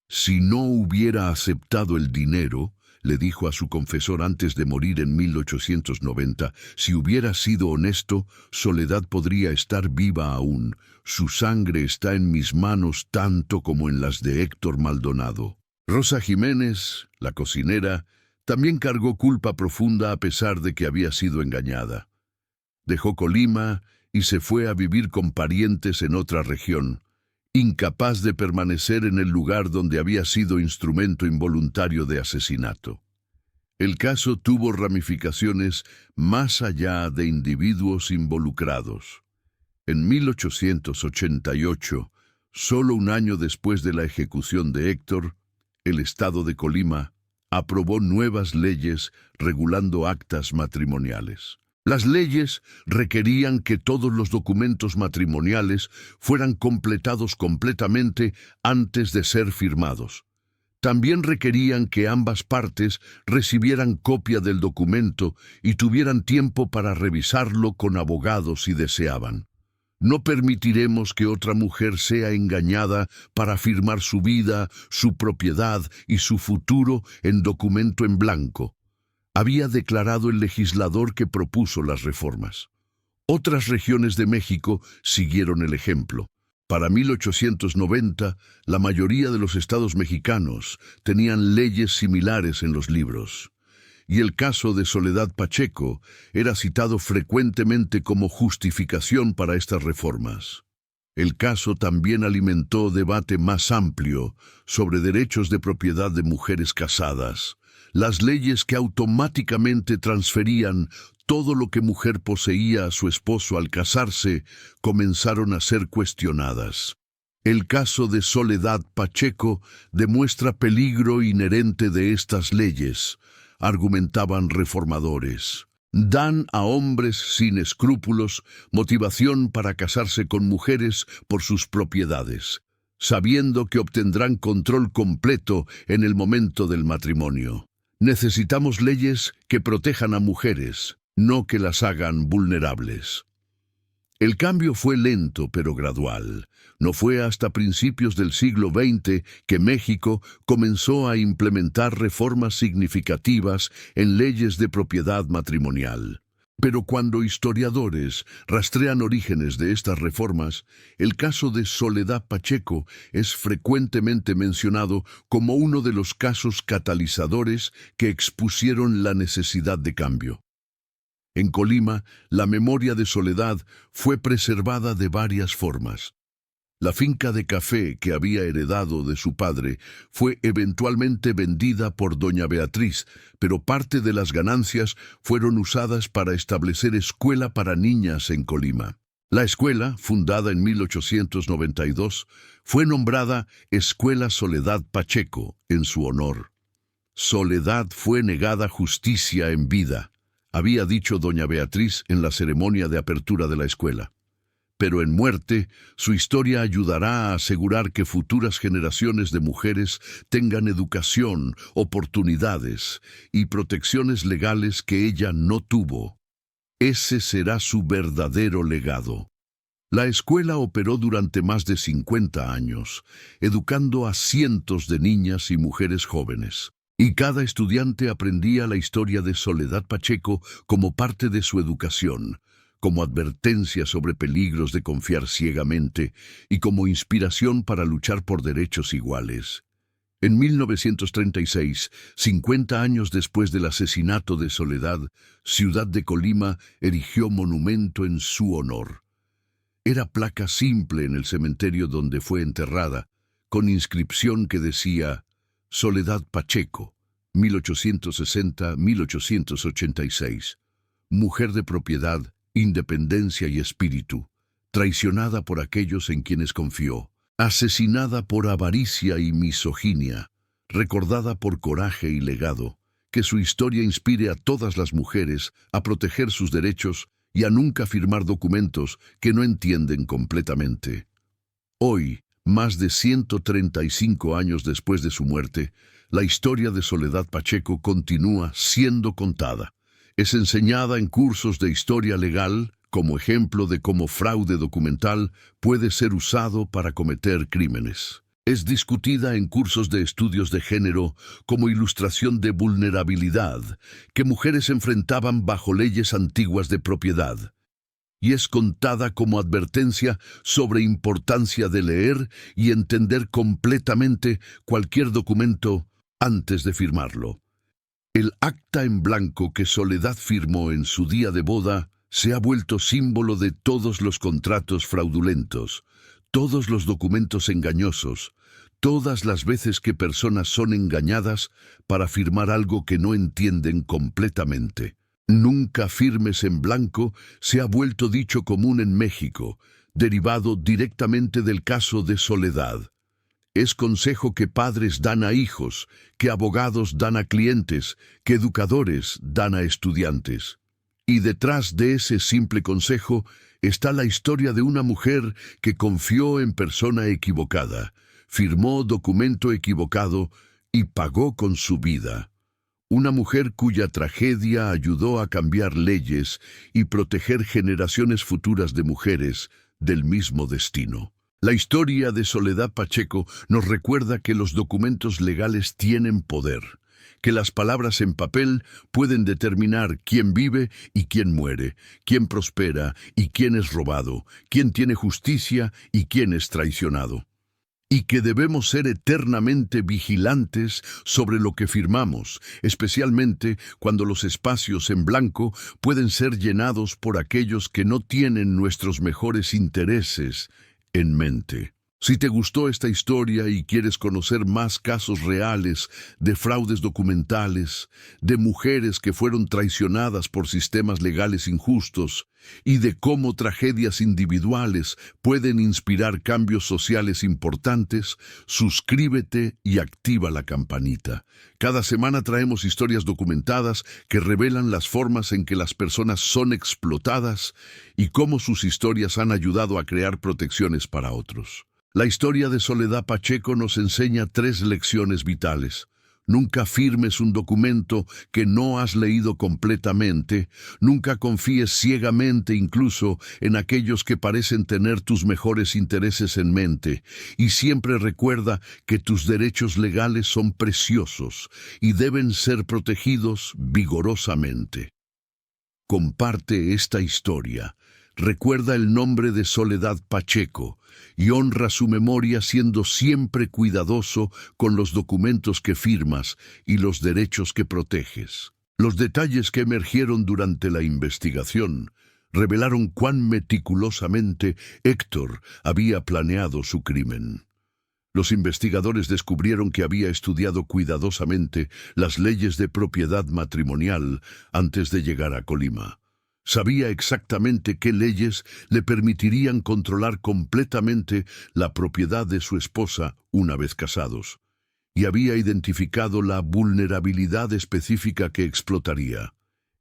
Si no hubiera aceptado el dinero, le dijo a su confesor antes de morir en 1890, si hubiera sido honesto, Soledad podría estar viva aún. Su sangre está en mis manos tanto como en las de Héctor Maldonado. Rosa Jiménez, la cocinera, también cargó culpa profunda a pesar de que había sido engañada. Dejó Colima y se fue a vivir con parientes en otra región, incapaz de permanecer en el lugar donde había sido instrumento involuntario de asesinato. El caso tuvo ramificaciones más allá de individuos involucrados. En 1888, solo un año después de la ejecución de Héctor, el estado de Colima aprobó nuevas leyes regulando actas matrimoniales. Las leyes requerían que todos los documentos matrimoniales fueran completados completamente antes de ser firmados. También requerían que ambas partes recibieran copia del documento y tuvieran tiempo para revisarlo con abogados si deseaban. No permitiremos que otra mujer sea engañada para firmar su vida, su propiedad y su futuro en documento en blanco, había declarado el legislador que propuso las reformas. Otras regiones de México siguieron el ejemplo. Para 1890, la mayoría de los estados mexicanos tenían leyes similares en los libros, y el caso de Soledad Pacheco era citado frecuentemente como justificación para estas reformas. El caso también alimentó debate más amplio sobre derechos de propiedad de mujeres casadas, las leyes que automáticamente transferían todo lo que mujer poseía a su esposo al casarse comenzaron a ser cuestionadas. El caso de Soledad Pacheco demuestra peligro inherente de estas leyes, argumentaban reformadores. Dan a hombres sin escrúpulos motivación para casarse con mujeres por sus propiedades, sabiendo que obtendrán control completo en el momento del matrimonio. Necesitamos leyes que protejan a mujeres, no que las hagan vulnerables. El cambio fue lento pero gradual. No fue hasta principios del siglo XX que México comenzó a implementar reformas significativas en leyes de propiedad matrimonial. Pero cuando historiadores rastrean orígenes de estas reformas, el caso de Soledad Pacheco es frecuentemente mencionado como uno de los casos catalizadores que expusieron la necesidad de cambio. En Colima, la memoria de Soledad fue preservada de varias formas. La finca de café que había heredado de su padre fue eventualmente vendida por doña Beatriz, pero parte de las ganancias fueron usadas para establecer escuela para niñas en Colima. La escuela, fundada en 1892, fue nombrada Escuela Soledad Pacheco en su honor. Soledad fue negada justicia en vida, había dicho doña Beatriz en la ceremonia de apertura de la escuela. Pero en muerte, su historia ayudará a asegurar que futuras generaciones de mujeres tengan educación, oportunidades y protecciones legales que ella no tuvo. Ese será su verdadero legado. La escuela operó durante más de 50 años, educando a cientos de niñas y mujeres jóvenes. Y cada estudiante aprendía la historia de Soledad Pacheco como parte de su educación, como advertencia sobre peligros de confiar ciegamente y como inspiración para luchar por derechos iguales. En 1936, 50 años después del asesinato de Soledad, Ciudad de Colima erigió monumento en su honor. Era placa simple en el cementerio donde fue enterrada, con inscripción que decía Soledad Pacheco, 1860-1886, mujer de propiedad, independencia y espíritu, traicionada por aquellos en quienes confió, asesinada por avaricia y misoginia, recordada por coraje y legado, que su historia inspire a todas las mujeres a proteger sus derechos y a nunca firmar documentos que no entienden completamente. Hoy, más de 135 años después de su muerte, la historia de Soledad Pacheco continúa siendo contada. Es enseñada en cursos de historia legal como ejemplo de cómo fraude documental puede ser usado para cometer crímenes. Es discutida en cursos de estudios de género como ilustración de vulnerabilidad que mujeres enfrentaban bajo leyes antiguas de propiedad. Y es contada como advertencia sobre importancia de leer y entender completamente cualquier documento antes de firmarlo. El acta en blanco que Soledad firmó en su día de boda se ha vuelto símbolo de todos los contratos fraudulentos, todos los documentos engañosos, todas las veces que personas son engañadas para firmar algo que no entienden completamente. Nunca firmes en blanco se ha vuelto dicho común en México, derivado directamente del caso de Soledad. Es consejo que padres dan a hijos, que abogados dan a clientes, que educadores dan a estudiantes. Y detrás de ese simple consejo está la historia de una mujer que confió en persona equivocada, firmó documento equivocado y pagó con su vida. Una mujer cuya tragedia ayudó a cambiar leyes y proteger generaciones futuras de mujeres del mismo destino. La historia de Soledad Pacheco nos recuerda que los documentos legales tienen poder, que las palabras en papel pueden determinar quién vive y quién muere, quién prospera y quién es robado, quién tiene justicia y quién es traicionado. Y que debemos ser eternamente vigilantes sobre lo que firmamos, especialmente cuando los espacios en blanco pueden ser llenados por aquellos que no tienen nuestros mejores intereses en mente. Si te gustó esta historia y quieres conocer más casos reales de fraudes documentales, de mujeres que fueron traicionadas por sistemas legales injustos y de cómo tragedias individuales pueden inspirar cambios sociales importantes, suscríbete y activa la campanita. Cada semana traemos historias documentadas que revelan las formas en que las personas son explotadas y cómo sus historias han ayudado a crear protecciones para otros. La historia de Soledad Pacheco nos enseña 3 lecciones vitales. Nunca firmes un documento que no has leído completamente. Nunca confíes ciegamente incluso en aquellos que parecen tener tus mejores intereses en mente. Y siempre recuerda que tus derechos legales son preciosos y deben ser protegidos vigorosamente. Comparte esta historia. Recuerda el nombre de Soledad Pacheco y honra su memoria siendo siempre cuidadoso con los documentos que firmas y los derechos que proteges. Los detalles que emergieron durante la investigación revelaron cuán meticulosamente Héctor había planeado su crimen. Los investigadores descubrieron que había estudiado cuidadosamente las leyes de propiedad matrimonial antes de llegar a Colima. Sabía exactamente qué leyes le permitirían controlar completamente la propiedad de su esposa una vez casados, y había identificado la vulnerabilidad específica que explotaría: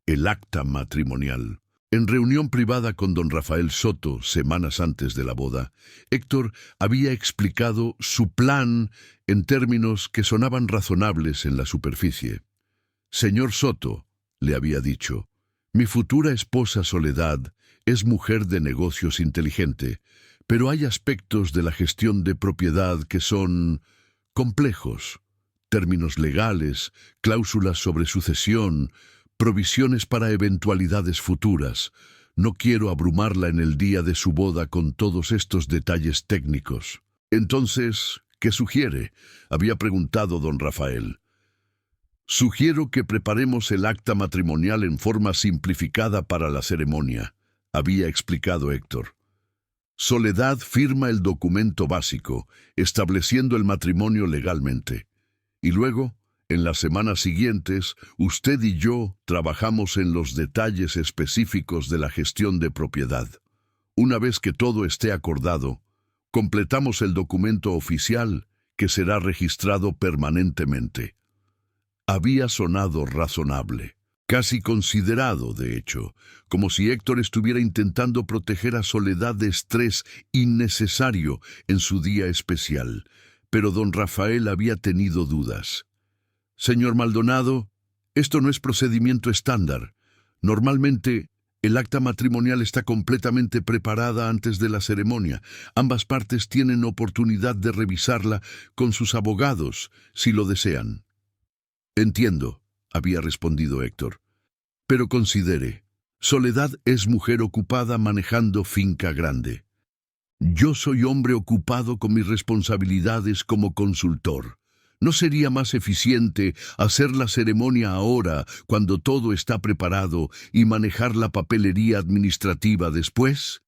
el acta matrimonial. En reunión privada con don Rafael Soto, semanas antes de la boda, Héctor había explicado su plan en términos que sonaban razonables en la superficie. «Señor Soto», le había dicho, «mi futura esposa Soledad es mujer de negocios inteligente, pero hay aspectos de la gestión de propiedad que son complejos. Términos legales, cláusulas sobre sucesión, provisiones para eventualidades futuras. No quiero abrumarla en el día de su boda con todos estos detalles técnicos». «Entonces, ¿qué sugiere?», había preguntado don Rafael. «Sugiero que preparemos el acta matrimonial en forma simplificada para la ceremonia», había explicado Héctor. «Soledad firma el documento básico, estableciendo el matrimonio legalmente. Y luego, en las semanas siguientes, usted y yo trabajamos en los detalles específicos de la gestión de propiedad. Una vez que todo esté acordado, completamos el documento oficial que será registrado permanentemente». Había sonado razonable, casi considerado, de hecho, como si Héctor estuviera intentando proteger a Soledad de estrés innecesario en su día especial. Pero don Rafael había tenido dudas. «Señor Maldonado, esto no es procedimiento estándar. Normalmente, el acta matrimonial está completamente preparada antes de la ceremonia. Ambas partes tienen oportunidad de revisarla con sus abogados, si lo desean». «Entiendo», había respondido Héctor. «Pero considere, Soledad es mujer ocupada manejando finca grande. Yo soy hombre ocupado con mis responsabilidades como consultor. ¿No sería más eficiente hacer la ceremonia ahora, cuando todo está preparado, y manejar la papelería administrativa después?»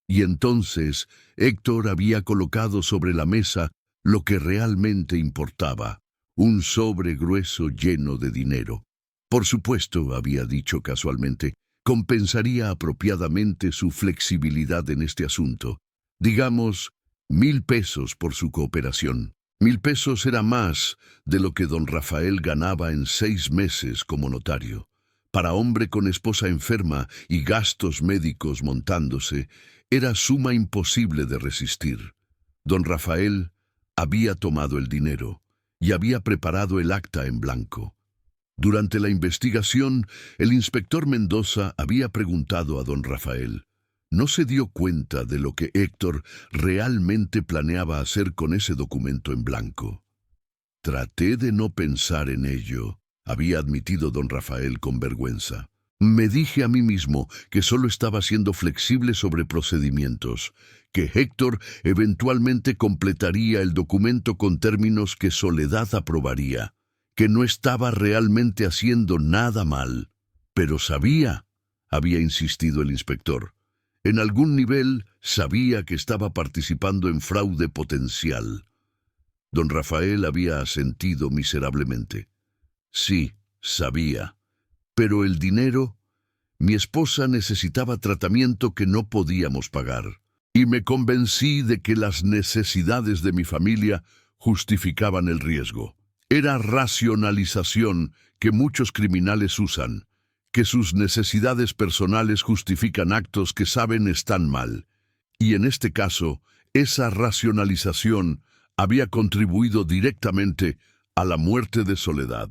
Y entonces Héctor había colocado sobre la mesa lo que realmente importaba: un sobre grueso lleno de dinero. «Por supuesto», había dicho casualmente, «compensaría apropiadamente su flexibilidad en este asunto. Digamos, 1,000 pesos por su cooperación». 1,000 pesos era más de lo que don Rafael ganaba en 6 meses como notario. Para hombre con esposa enferma y gastos médicos montándose, era suma imposible de resistir. Don Rafael había tomado el dinero y había preparado el acta en blanco. Durante la investigación, el inspector Mendoza había preguntado a don Rafael: ¿no se dio cuenta de lo que Héctor realmente planeaba hacer con ese documento en blanco? «Traté de no pensar en ello», había admitido don Rafael con vergüenza. «Me dije a mí mismo que solo estaba siendo flexible sobre procedimientos, que Héctor eventualmente completaría el documento con términos que Soledad aprobaría, que no estaba realmente haciendo nada mal». «Pero sabía», había insistido el inspector. En algún nivel sabía que estaba participando en fraude potencial. Don Rafael había asentido miserablemente. «Sí, sabía. Pero el dinero, mi esposa necesitaba tratamiento que no podíamos pagar, y me convencí de que las necesidades de mi familia justificaban el riesgo. Era racionalización que muchos criminales usan, que sus necesidades personales justifican actos que saben están mal. Y en este caso, esa racionalización había contribuido directamente a la muerte de Soledad».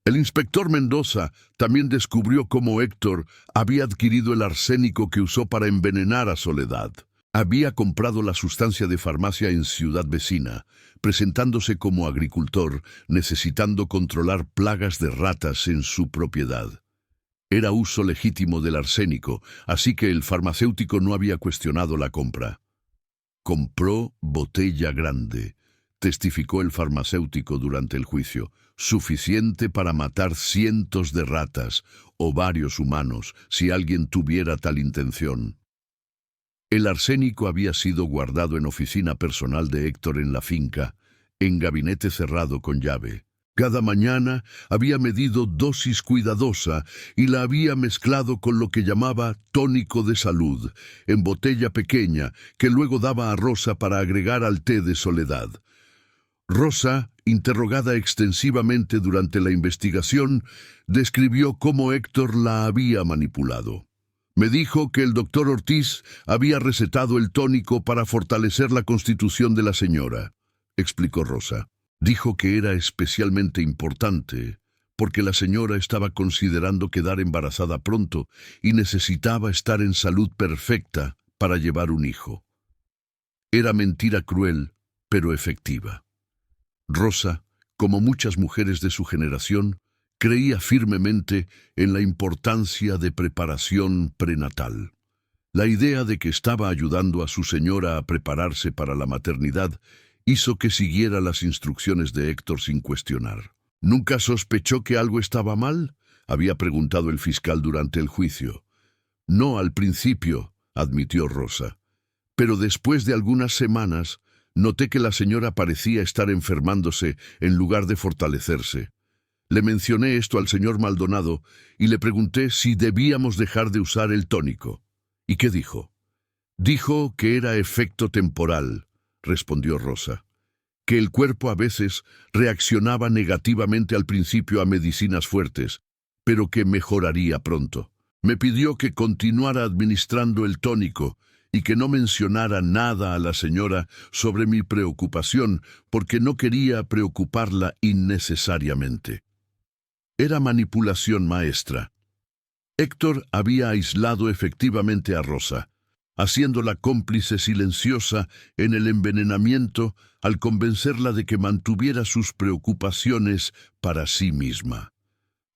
El inspector Mendoza también descubrió cómo Héctor había adquirido el arsénico que usó para envenenar a Soledad. Había comprado la sustancia de farmacia en ciudad vecina, presentándose como agricultor, necesitando controlar plagas de ratas en su propiedad. Era uso legítimo del arsénico, así que el farmacéutico no había cuestionado la compra. Compró botella grande, testificó el farmacéutico durante el juicio, suficiente para matar cientos de ratas o varios humanos si alguien tuviera tal intención. El arsénico había sido guardado en oficina personal de Héctor en la finca, en gabinete cerrado con llave. Cada mañana había medido dosis cuidadosa y la había mezclado con lo que llamaba tónico de salud, en botella pequeña, que luego daba a Rosa para agregar al té de Soledad. Rosa, interrogada extensivamente durante la investigación, describió cómo Héctor la había manipulado. Me dijo que el doctor Ortiz había recetado el tónico para fortalecer la constitución de la señora, explicó Rosa. Dijo que era especialmente importante porque la señora estaba considerando quedar embarazada pronto y necesitaba estar en salud perfecta para llevar un hijo. Era mentira cruel, pero efectiva. Rosa, como muchas mujeres de su generación, creía firmemente en la importancia de preparación prenatal. La idea de que estaba ayudando a su señora a prepararse para la maternidad hizo que siguiera las instrucciones de Héctor sin cuestionar. ¿Nunca sospechó que algo estaba mal?, había preguntado el fiscal durante el juicio. No al principio, admitió Rosa, pero después de algunas semanas noté que la señora parecía estar enfermándose en lugar de fortalecerse. Le mencioné esto al señor Maldonado y le pregunté si debíamos dejar de usar el tónico. ¿Y qué dijo? Dijo que era efecto temporal, respondió Rosa, que el cuerpo a veces reaccionaba negativamente al principio a medicinas fuertes, pero que mejoraría pronto. Me pidió que continuara administrando el tónico y que no mencionara nada a la señora sobre mi preocupación porque no quería preocuparla innecesariamente. Era manipulación maestra. Héctor había aislado efectivamente a Rosa, haciéndola cómplice silenciosa en el envenenamiento al convencerla de que mantuviera sus preocupaciones para sí misma.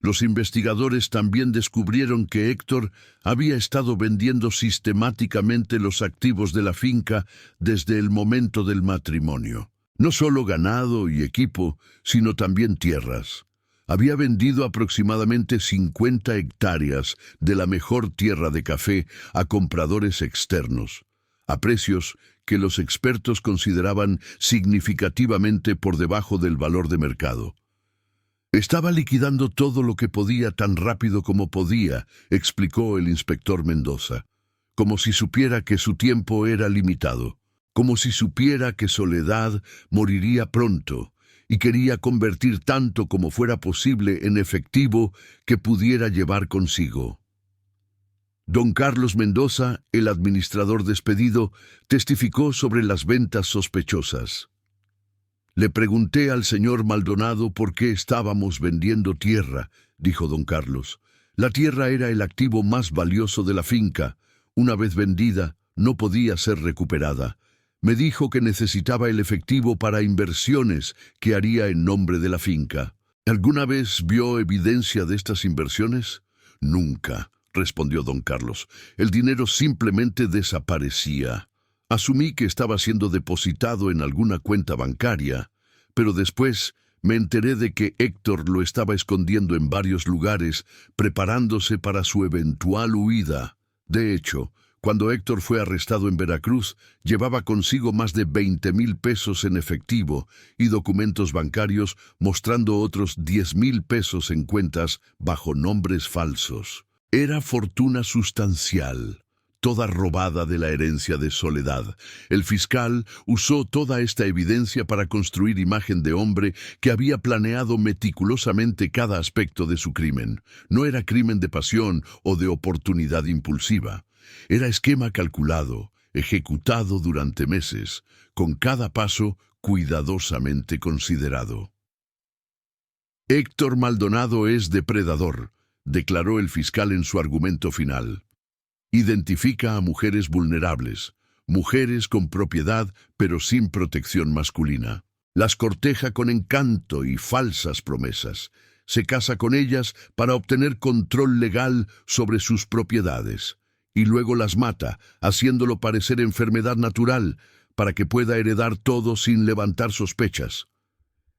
Los investigadores también descubrieron que Héctor había estado vendiendo sistemáticamente los activos de la finca desde el momento del matrimonio. No solo ganado y equipo, sino también tierras. Había vendido aproximadamente 50 hectáreas de la mejor tierra de café a compradores externos, a precios que los expertos consideraban significativamente por debajo del valor de mercado. Estaba liquidando todo lo que podía tan rápido como podía, explicó el inspector Mendoza, como si supiera que su tiempo era limitado, como si supiera que Soledad moriría pronto, y quería convertir tanto como fuera posible en efectivo que pudiera llevar consigo. Don Carlos Mendoza, el administrador despedido, testificó sobre las ventas sospechosas. Le pregunté al señor Maldonado por qué estábamos vendiendo tierra, dijo don Carlos. La tierra era el activo más valioso de la finca. Una vez vendida, no podía ser recuperada. Me dijo que necesitaba el efectivo para inversiones que haría en nombre de la finca. ¿Alguna vez vio evidencia de estas inversiones? Nunca, respondió don Carlos. El dinero simplemente desaparecía. Asumí que estaba siendo depositado en alguna cuenta bancaria, pero después me enteré de que Héctor lo estaba escondiendo en varios lugares, preparándose para su eventual huida. De hecho, cuando Héctor fue arrestado en Veracruz, llevaba consigo más de 20,000 pesos en efectivo y documentos bancarios mostrando otros 10,000 pesos en cuentas bajo nombres falsos. Era fortuna sustancial, toda robada de la herencia de Soledad. El fiscal usó toda esta evidencia para construir imagen de hombre que había planeado meticulosamente cada aspecto de su crimen. No era crimen de pasión o de oportunidad impulsiva. Era esquema calculado, ejecutado durante meses, con cada paso cuidadosamente considerado. Héctor Maldonado es depredador, declaró el fiscal en su argumento final. Identifica a mujeres vulnerables, mujeres con propiedad pero sin protección masculina. Las corteja con encanto y falsas promesas. Se casa con ellas para obtener control legal sobre sus propiedades. Y luego las mata, haciéndolo parecer enfermedad natural, para que pueda heredar todo sin levantar sospechas.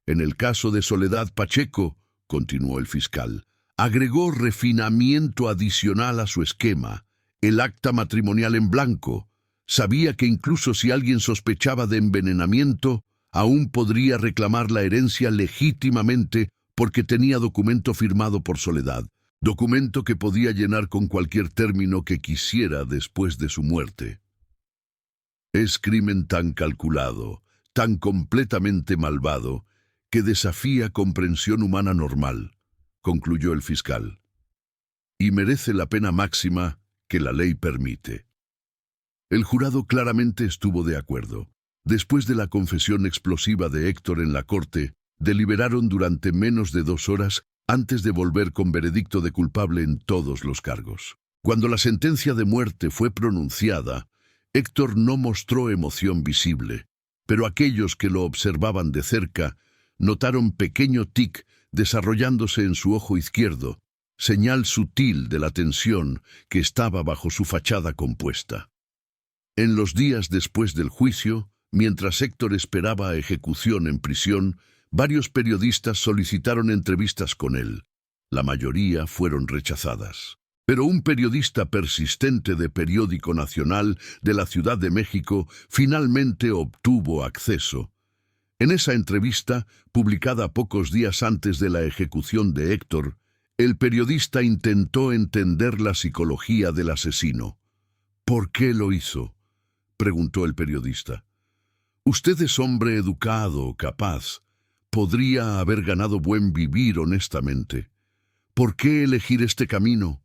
En el caso de Soledad Pacheco, continuó el fiscal, agregó refinamiento adicional a su esquema, el acta matrimonial en blanco. Sabía que incluso si alguien sospechaba de envenenamiento, aún podría reclamar la herencia legítimamente porque tenía documento firmado por Soledad, documento que podía llenar con cualquier término que quisiera después de su muerte. Es crimen tan calculado, tan completamente malvado, que desafía comprensión humana normal, concluyó el fiscal, y merece la pena máxima que la ley permite. El jurado claramente estuvo de acuerdo. Después de la confesión explosiva de Héctor en la corte, deliberaron durante menos de 2 horas antes de volver con veredicto de culpable en todos los cargos. Cuando la sentencia de muerte fue pronunciada, Héctor no mostró emoción visible, pero aquellos que lo observaban de cerca notaron pequeño tic desarrollándose en su ojo izquierdo, señal sutil de la tensión que estaba bajo su fachada compuesta. En los días después del juicio, mientras Héctor esperaba ejecución en prisión, varios periodistas solicitaron entrevistas con él. La mayoría fueron rechazadas. Pero un periodista persistente de periódico nacional de la Ciudad de México finalmente obtuvo acceso. En esa entrevista, publicada pocos días antes de la ejecución de Héctor, el periodista intentó entender la psicología del asesino. ¿Por qué lo hizo?, preguntó el periodista. Usted es hombre educado, capaz. Podría haber ganado buen vivir honestamente. ¿Por qué elegir este camino?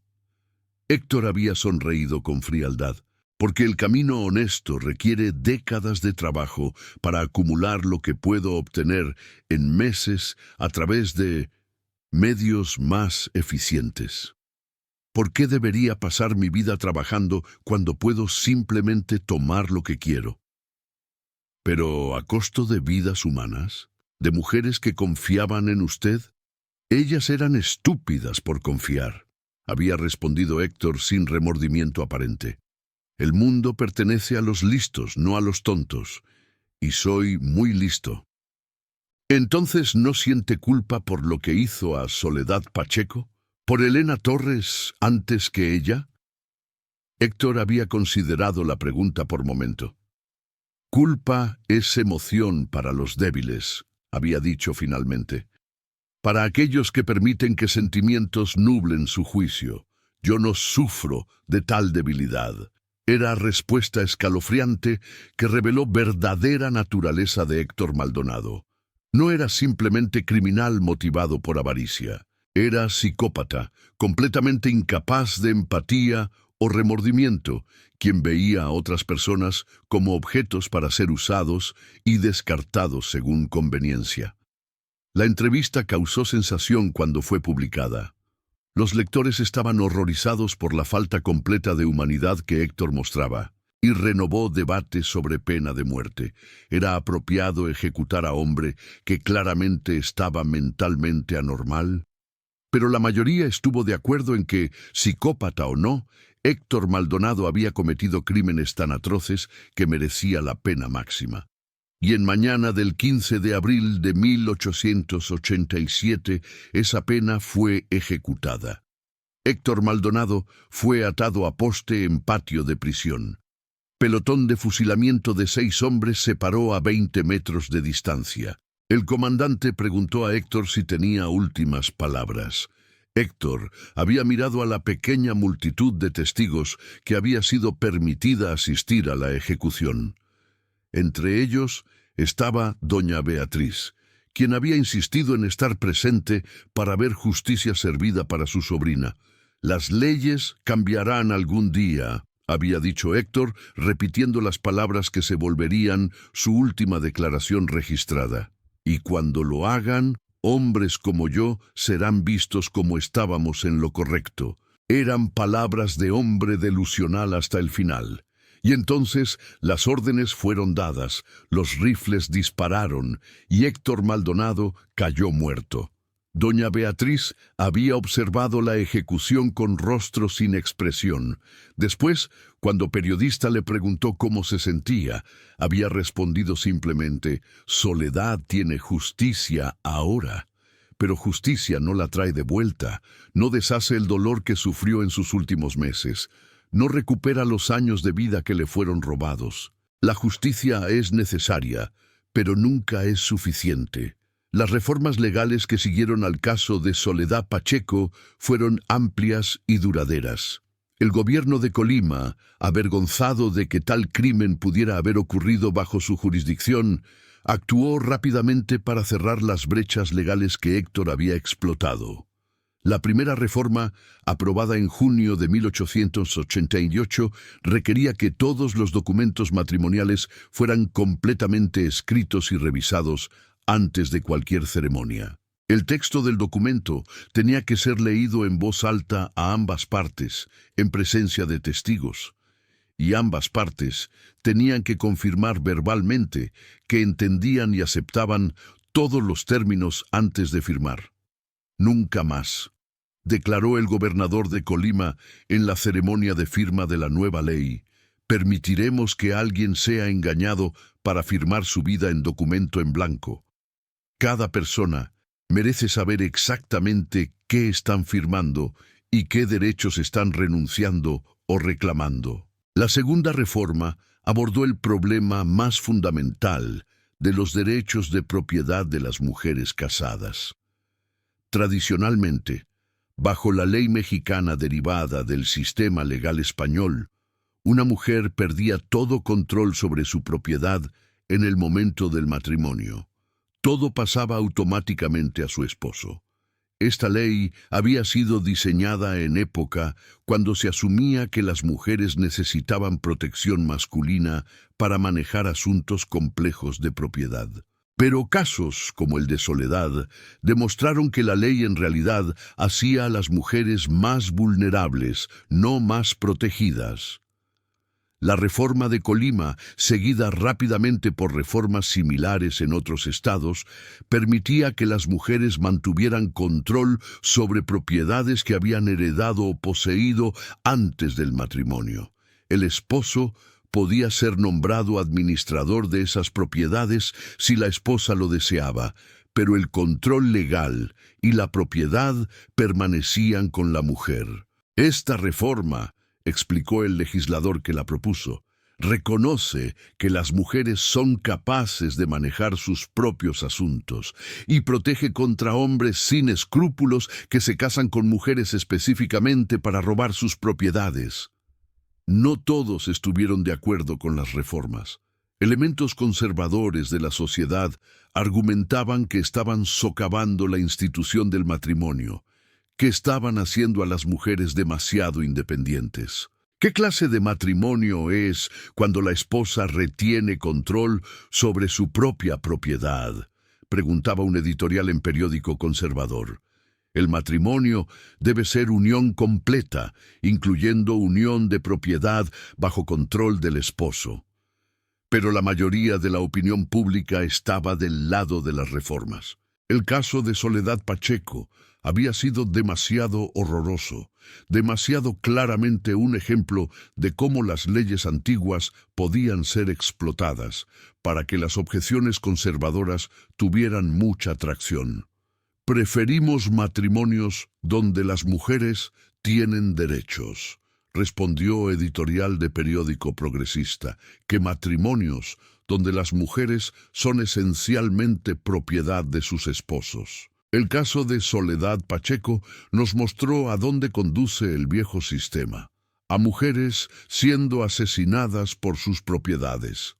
Héctor había sonreído con frialdad, porque el camino honesto requiere décadas de trabajo para acumular lo que puedo obtener en meses a través de medios más eficientes. ¿Por qué debería pasar mi vida trabajando cuando puedo simplemente tomar lo que quiero? ¿Pero a costo de vidas humanas? ¿De mujeres que confiaban en usted? Ellas eran estúpidas por confiar, había respondido Héctor sin remordimiento aparente. El mundo pertenece a los listos, no a los tontos, y soy muy listo. ¿Entonces no siente culpa por lo que hizo a Soledad Pacheco? ¿Por Elena Torres antes que ella? Héctor había considerado la pregunta por momento. Culpa es emoción para los débiles, había dicho finalmente. Para aquellos que permiten que sentimientos nublen su juicio. Yo no sufro de tal debilidad. Era respuesta escalofriante que reveló verdadera naturaleza de Héctor Maldonado. No era simplemente criminal motivado por avaricia. Era psicópata, completamente incapaz de empatía o remordimiento, quien veía a otras personas como objetos para ser usados y descartados según conveniencia. La entrevista causó sensación cuando fue publicada. Los lectores estaban horrorizados por la falta completa de humanidad que Héctor mostraba, y renovó debates sobre pena de muerte. ¿Era apropiado ejecutar a hombre que claramente estaba mentalmente anormal? Pero la mayoría estuvo de acuerdo en que, psicópata o no, Héctor Maldonado había cometido crímenes tan atroces que merecía la pena máxima. Y en mañana del 15 de abril de 1887, esa pena fue ejecutada. Héctor Maldonado fue atado a poste en patio de prisión. Pelotón de fusilamiento de 6 hombres se paró a 20 metros de distancia. El comandante preguntó a Héctor si tenía últimas palabras. Héctor había mirado a la pequeña multitud de testigos que había sido permitida asistir a la ejecución. Entre ellos estaba doña Beatriz, quien había insistido en estar presente para ver justicia servida para su sobrina. Las leyes cambiarán algún día, había dicho Héctor, repitiendo las palabras que se volverían su última declaración registrada. Y cuando lo hagan, hombres como yo serán vistos como estábamos en lo correcto. Eran palabras de hombre delusional hasta el final. Y entonces las órdenes fueron dadas, los rifles dispararon y Héctor Maldonado cayó muerto. Doña Beatriz había observado la ejecución con rostro sin expresión. Después, cuando periodista le preguntó cómo se sentía, había respondido simplemente: «Soledad tiene justicia ahora». Pero justicia no la trae de vuelta, no deshace el dolor que sufrió en sus últimos meses, no recupera los años de vida que le fueron robados. La justicia es necesaria, pero nunca es suficiente. Las reformas legales que siguieron al caso de Soledad Pacheco fueron amplias y duraderas. El gobierno de Colima, avergonzado de que tal crimen pudiera haber ocurrido bajo su jurisdicción, actuó rápidamente para cerrar las brechas legales que Héctor había explotado. La primera reforma, aprobada en junio de 1888, requería que todos los documentos matrimoniales fueran completamente escritos y revisados antes de cualquier ceremonia. El texto del documento tenía que ser leído en voz alta a ambas partes, en presencia de testigos, y ambas partes tenían que confirmar verbalmente que entendían y aceptaban todos los términos antes de firmar. «Nunca más», declaró el gobernador de Colima en la ceremonia de firma de la nueva ley, «permitiremos que alguien sea engañado para firmar su vida en documento en blanco. Cada persona merece saber exactamente qué están firmando y qué derechos están renunciando o reclamando». La segunda reforma abordó el problema más fundamental de los derechos de propiedad de las mujeres casadas. Tradicionalmente, bajo la ley mexicana derivada del sistema legal español, una mujer perdía todo control sobre su propiedad en el momento del matrimonio. Todo pasaba automáticamente a su esposo. Esta ley había sido diseñada en época cuando se asumía que las mujeres necesitaban protección masculina para manejar asuntos complejos de propiedad. Pero casos como el de Soledad demostraron que la ley en realidad hacía a las mujeres más vulnerables, no más protegidas. La reforma de Colima, seguida rápidamente por reformas similares en otros estados, permitía que las mujeres mantuvieran control sobre propiedades que habían heredado o poseído antes del matrimonio. El esposo podía ser nombrado administrador de esas propiedades si la esposa lo deseaba, pero el control legal y la propiedad permanecían con la mujer. Esta reforma, explicó el legislador que la propuso, reconoce que las mujeres son capaces de manejar sus propios asuntos y protege contra hombres sin escrúpulos que se casan con mujeres específicamente para robar sus propiedades. No todos estuvieron de acuerdo con las reformas. Elementos conservadores de la sociedad argumentaban que estaban socavando la institución del matrimonio, que estaban haciendo a las mujeres demasiado independientes. ¿Qué clase de matrimonio es cuando la esposa retiene control sobre su propia propiedad?, preguntaba un editorial en periódico conservador. El matrimonio debe ser unión completa, incluyendo unión de propiedad bajo control del esposo. Pero la mayoría de la opinión pública estaba del lado de las reformas. El caso de Soledad Pacheco había sido demasiado horroroso, demasiado claramente un ejemplo de cómo las leyes antiguas podían ser explotadas para que las objeciones conservadoras tuvieran mucha tracción. «Preferimos matrimonios donde las mujeres tienen derechos», respondió editorial de periódico progresista, «que matrimonios donde las mujeres son esencialmente propiedad de sus esposos». El caso de Soledad Pacheco nos mostró a dónde conduce el viejo sistema, a mujeres siendo asesinadas por sus propiedades.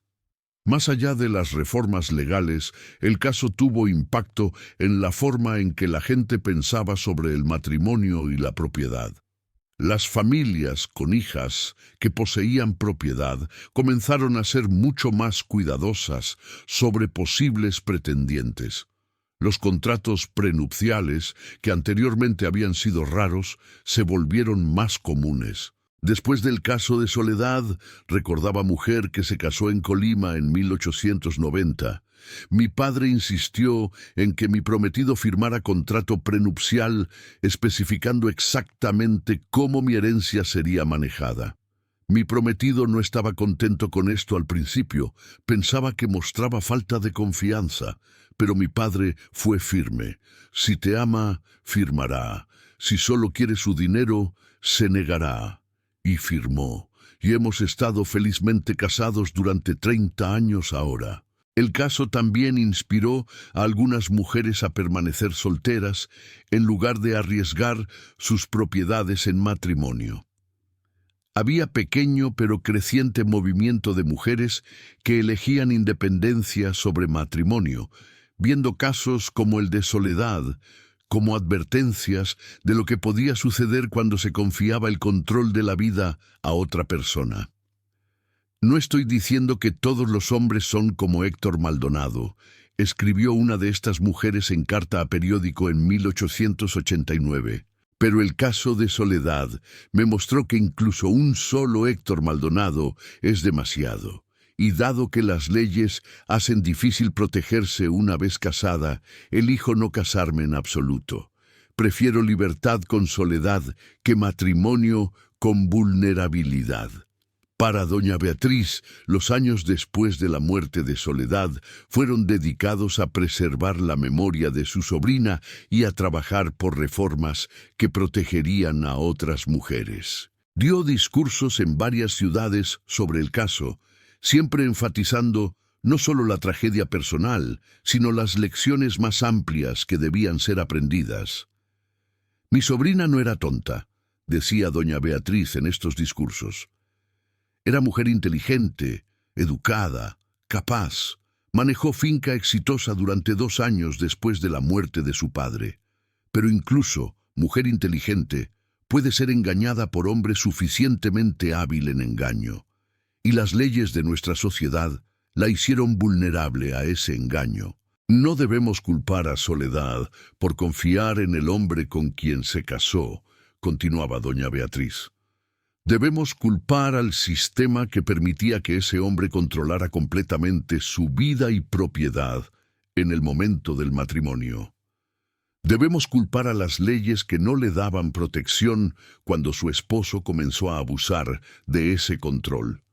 Más allá de las reformas legales, el caso tuvo impacto en la forma en que la gente pensaba sobre el matrimonio y la propiedad. Las familias con hijas que poseían propiedad comenzaron a ser mucho más cuidadosas sobre posibles pretendientes. Los contratos prenupciales, que anteriormente habían sido raros, se volvieron más comunes. Después del caso de Soledad, recordaba mujer que se casó en Colima en 1890, Mi padre insistió en que mi prometido firmara contrato prenupcial especificando exactamente cómo mi herencia sería manejada. Mi prometido no estaba contento con esto al principio, pensaba que mostraba falta de confianza, pero mi padre fue firme. Si te ama, firmará. Si solo quiere su dinero, se negará. Y firmó. Y hemos estado felizmente casados durante 30 años ahora. El caso también inspiró a algunas mujeres a permanecer solteras en lugar de arriesgar sus propiedades en matrimonio. Había pequeño pero creciente movimiento de mujeres que elegían independencia sobre matrimonio, viendo casos como el de Soledad, como advertencias de lo que podía suceder cuando se confiaba el control de la vida a otra persona. No estoy diciendo que todos los hombres son como Héctor Maldonado, escribió una de estas mujeres en carta a periódico en 1889. Pero el caso de Soledad me mostró que incluso un solo Héctor Maldonado es demasiado. Y dado que las leyes hacen difícil protegerse una vez casada, elijo no casarme en absoluto. Prefiero libertad con soledad que matrimonio con vulnerabilidad. Para doña Beatriz, los años después de la muerte de Soledad fueron dedicados a preservar la memoria de su sobrina y a trabajar por reformas que protegerían a otras mujeres. Dio discursos en varias ciudades sobre el caso, siempre enfatizando no solo la tragedia personal, sino las lecciones más amplias que debían ser aprendidas. Mi sobrina no era tonta, decía doña Beatriz en estos discursos. Era mujer inteligente, educada, capaz. Manejó finca exitosa durante 2 años después de la muerte de su padre. Pero incluso, mujer inteligente, puede ser engañada por hombre suficientemente hábil en engaño. Y las leyes de nuestra sociedad la hicieron vulnerable a ese engaño. No debemos culpar a Soledad por confiar en el hombre con quien se casó, continuaba doña Beatriz. Debemos culpar al sistema que permitía que ese hombre controlara completamente su vida y propiedad en el momento del matrimonio. Debemos culpar a las leyes que no le daban protección cuando su esposo comenzó a abusar de ese control.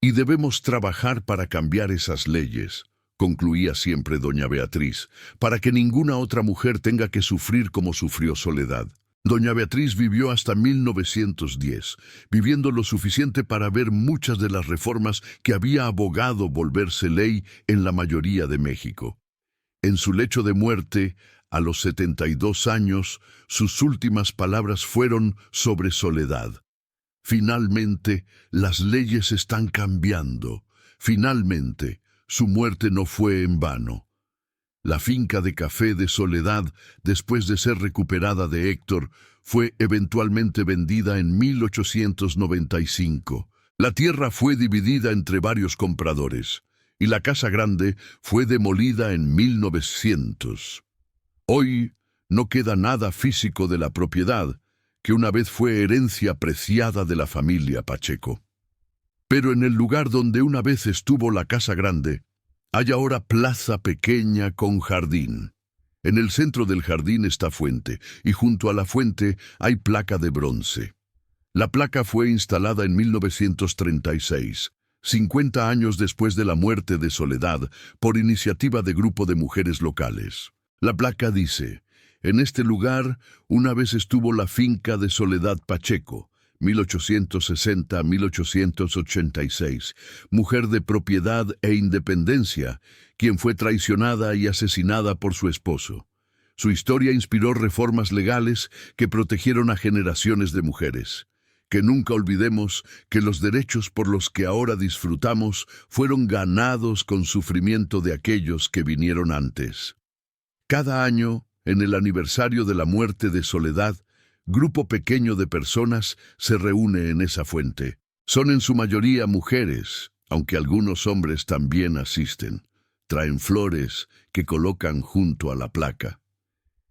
Y debemos trabajar para cambiar esas leyes, concluía siempre doña Beatriz, para que ninguna otra mujer tenga que sufrir como sufrió Soledad. Doña Beatriz vivió hasta 1910, viviendo lo suficiente para ver muchas de las reformas que había abogado volverse ley en la mayoría de México. En su lecho de muerte, a los 72 años, sus últimas palabras fueron sobre Soledad. Finalmente, las leyes están cambiando. Finalmente, su muerte no fue en vano. La finca de café de Soledad, después de ser recuperada de Héctor, fue eventualmente vendida en 1895. La tierra fue dividida entre varios compradores, y la casa grande fue demolida en 1900. Hoy no queda nada físico de la propiedad, que una vez fue herencia preciada de la familia Pacheco. Pero en el lugar donde una vez estuvo la casa grande, hay ahora plaza pequeña con jardín. En el centro del jardín está fuente, y junto a la fuente hay placa de bronce. La placa fue instalada en 1936, 50 años después de la muerte de Soledad, por iniciativa de grupo de mujeres locales. La placa dice: en este lugar una vez estuvo la finca de Soledad Pacheco, 1860-1886, mujer de propiedad e independencia, quien fue traicionada y asesinada por su esposo. Su historia inspiró reformas legales que protegieron a generaciones de mujeres. Que nunca olvidemos que los derechos por los que ahora disfrutamos fueron ganados con sufrimiento de aquellos que vinieron antes. Cada año, en el aniversario de la muerte de Soledad, grupo pequeño de personas se reúne en esa fuente. Son en su mayoría mujeres, aunque algunos hombres también asisten. Traen flores que colocan junto a la placa.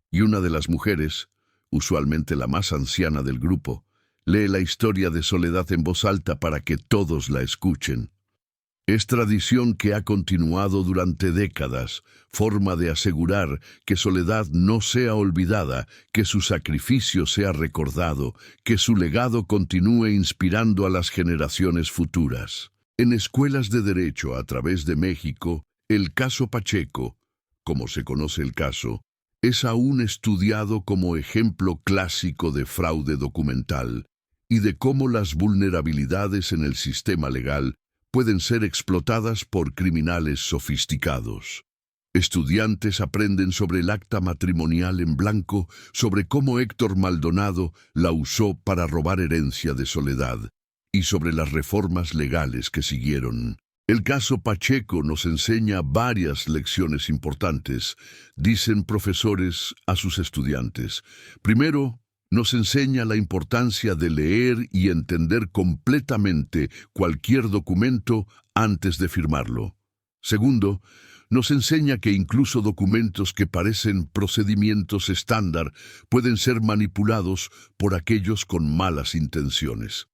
Y una de las mujeres, usualmente la más anciana del grupo, lee la historia de Soledad en voz alta para que todos la escuchen. Es tradición que ha continuado durante décadas, forma de asegurar que Soledad no sea olvidada, que su sacrificio sea recordado, que su legado continúe inspirando a las generaciones futuras. En escuelas de derecho a través de México, el caso Pacheco, como se conoce el caso, es aún estudiado como ejemplo clásico de fraude documental y de cómo las vulnerabilidades en el sistema legal pueden ser explotadas por criminales sofisticados. Estudiantes aprenden sobre el acta matrimonial en blanco, sobre cómo Héctor Maldonado la usó para robar herencia de Soledad, y sobre las reformas legales que siguieron. El caso Pacheco nos enseña varias lecciones importantes, dicen profesores a sus estudiantes. Primero, nos enseña la importancia de leer y entender completamente cualquier documento antes de firmarlo. Segundo, nos enseña que incluso documentos que parecen procedimientos estándar pueden ser manipulados por aquellos con malas intenciones.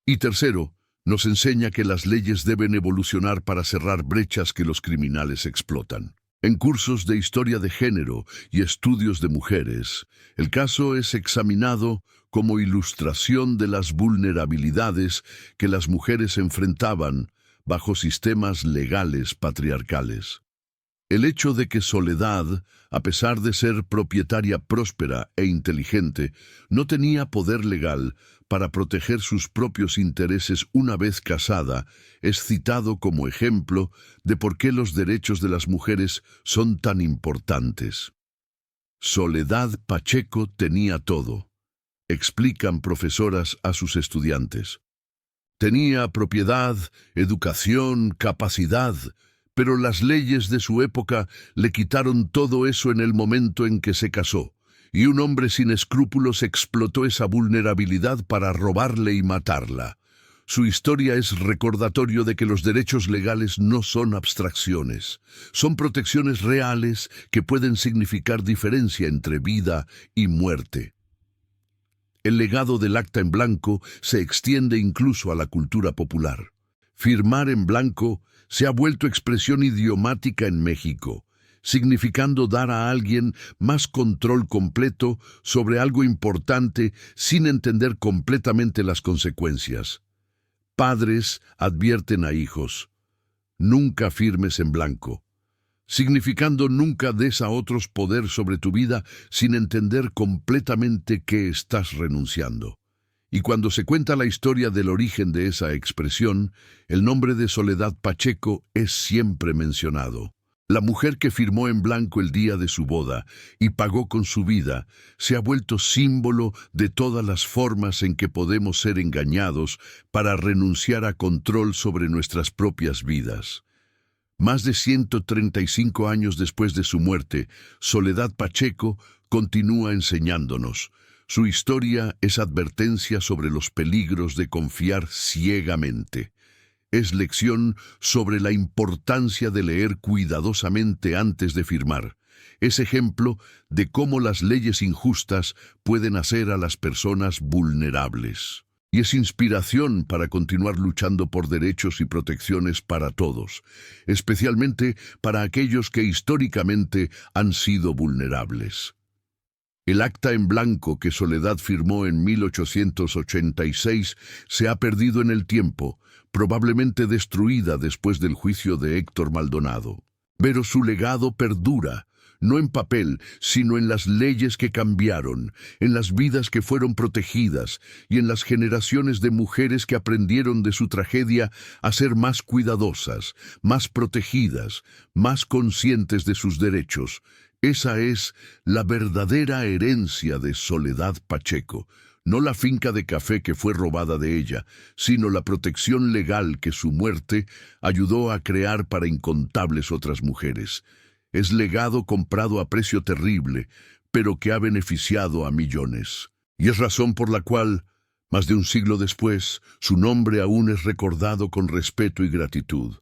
Y tercero, nos enseña que las leyes deben evolucionar para cerrar brechas que los criminales explotan. En cursos de historia de género y estudios de mujeres, el caso es examinado como ilustración de las vulnerabilidades que las mujeres enfrentaban bajo sistemas legales patriarcales. El hecho de que Soledad, a pesar de ser propietaria próspera e inteligente, no tenía poder legal para proteger sus propios intereses una vez casada, es citado como ejemplo de por qué los derechos de las mujeres son tan importantes. Soledad Pacheco tenía todo, explican profesoras a sus estudiantes. Tenía propiedad, educación, capacidad, pero las leyes de su época le quitaron todo eso en el momento en que se casó, y un hombre sin escrúpulos explotó esa vulnerabilidad para robarle y matarla. Su historia es recordatorio de que los derechos legales no son abstracciones, son protecciones reales que pueden significar diferencia entre vida y muerte. El legado del acta en blanco se extiende incluso a la cultura popular. Firmar en blanco se ha vuelto expresión idiomática en México, significando dar a alguien más control completo sobre algo importante sin entender completamente las consecuencias. Padres advierten a hijos: nunca firmes en blanco, significando nunca des a otros poder sobre tu vida sin entender completamente qué estás renunciando. Y cuando se cuenta la historia del origen de esa expresión, el nombre de Soledad Pacheco es siempre mencionado. La mujer que firmó en blanco el día de su boda y pagó con su vida se ha vuelto símbolo de todas las formas en que podemos ser engañados para renunciar a control sobre nuestras propias vidas. Más de 135 años después de su muerte, Soledad Pacheco continúa enseñándonos. Su historia es advertencia sobre los peligros de confiar ciegamente. Es lección sobre la importancia de leer cuidadosamente antes de firmar. Es ejemplo de cómo las leyes injustas pueden hacer a las personas vulnerables. Y es inspiración para continuar luchando por derechos y protecciones para todos, especialmente para aquellos que históricamente han sido vulnerables. El acta en blanco que Soledad firmó en 1886 se ha perdido en el tiempo, probablemente destruida después del juicio de Héctor Maldonado. Pero su legado perdura, no en papel, sino en las leyes que cambiaron, en las vidas que fueron protegidas y en las generaciones de mujeres que aprendieron de su tragedia a ser más cuidadosas, más protegidas, más conscientes de sus derechos. Esa es la verdadera herencia de Soledad Pacheco, no la finca de café que fue robada de ella, sino la protección legal que su muerte ayudó a crear para incontables otras mujeres. Es legado comprado a precio terrible, pero que ha beneficiado a millones. Y es razón por la cual, más de un siglo después, su nombre aún es recordado con respeto y gratitud.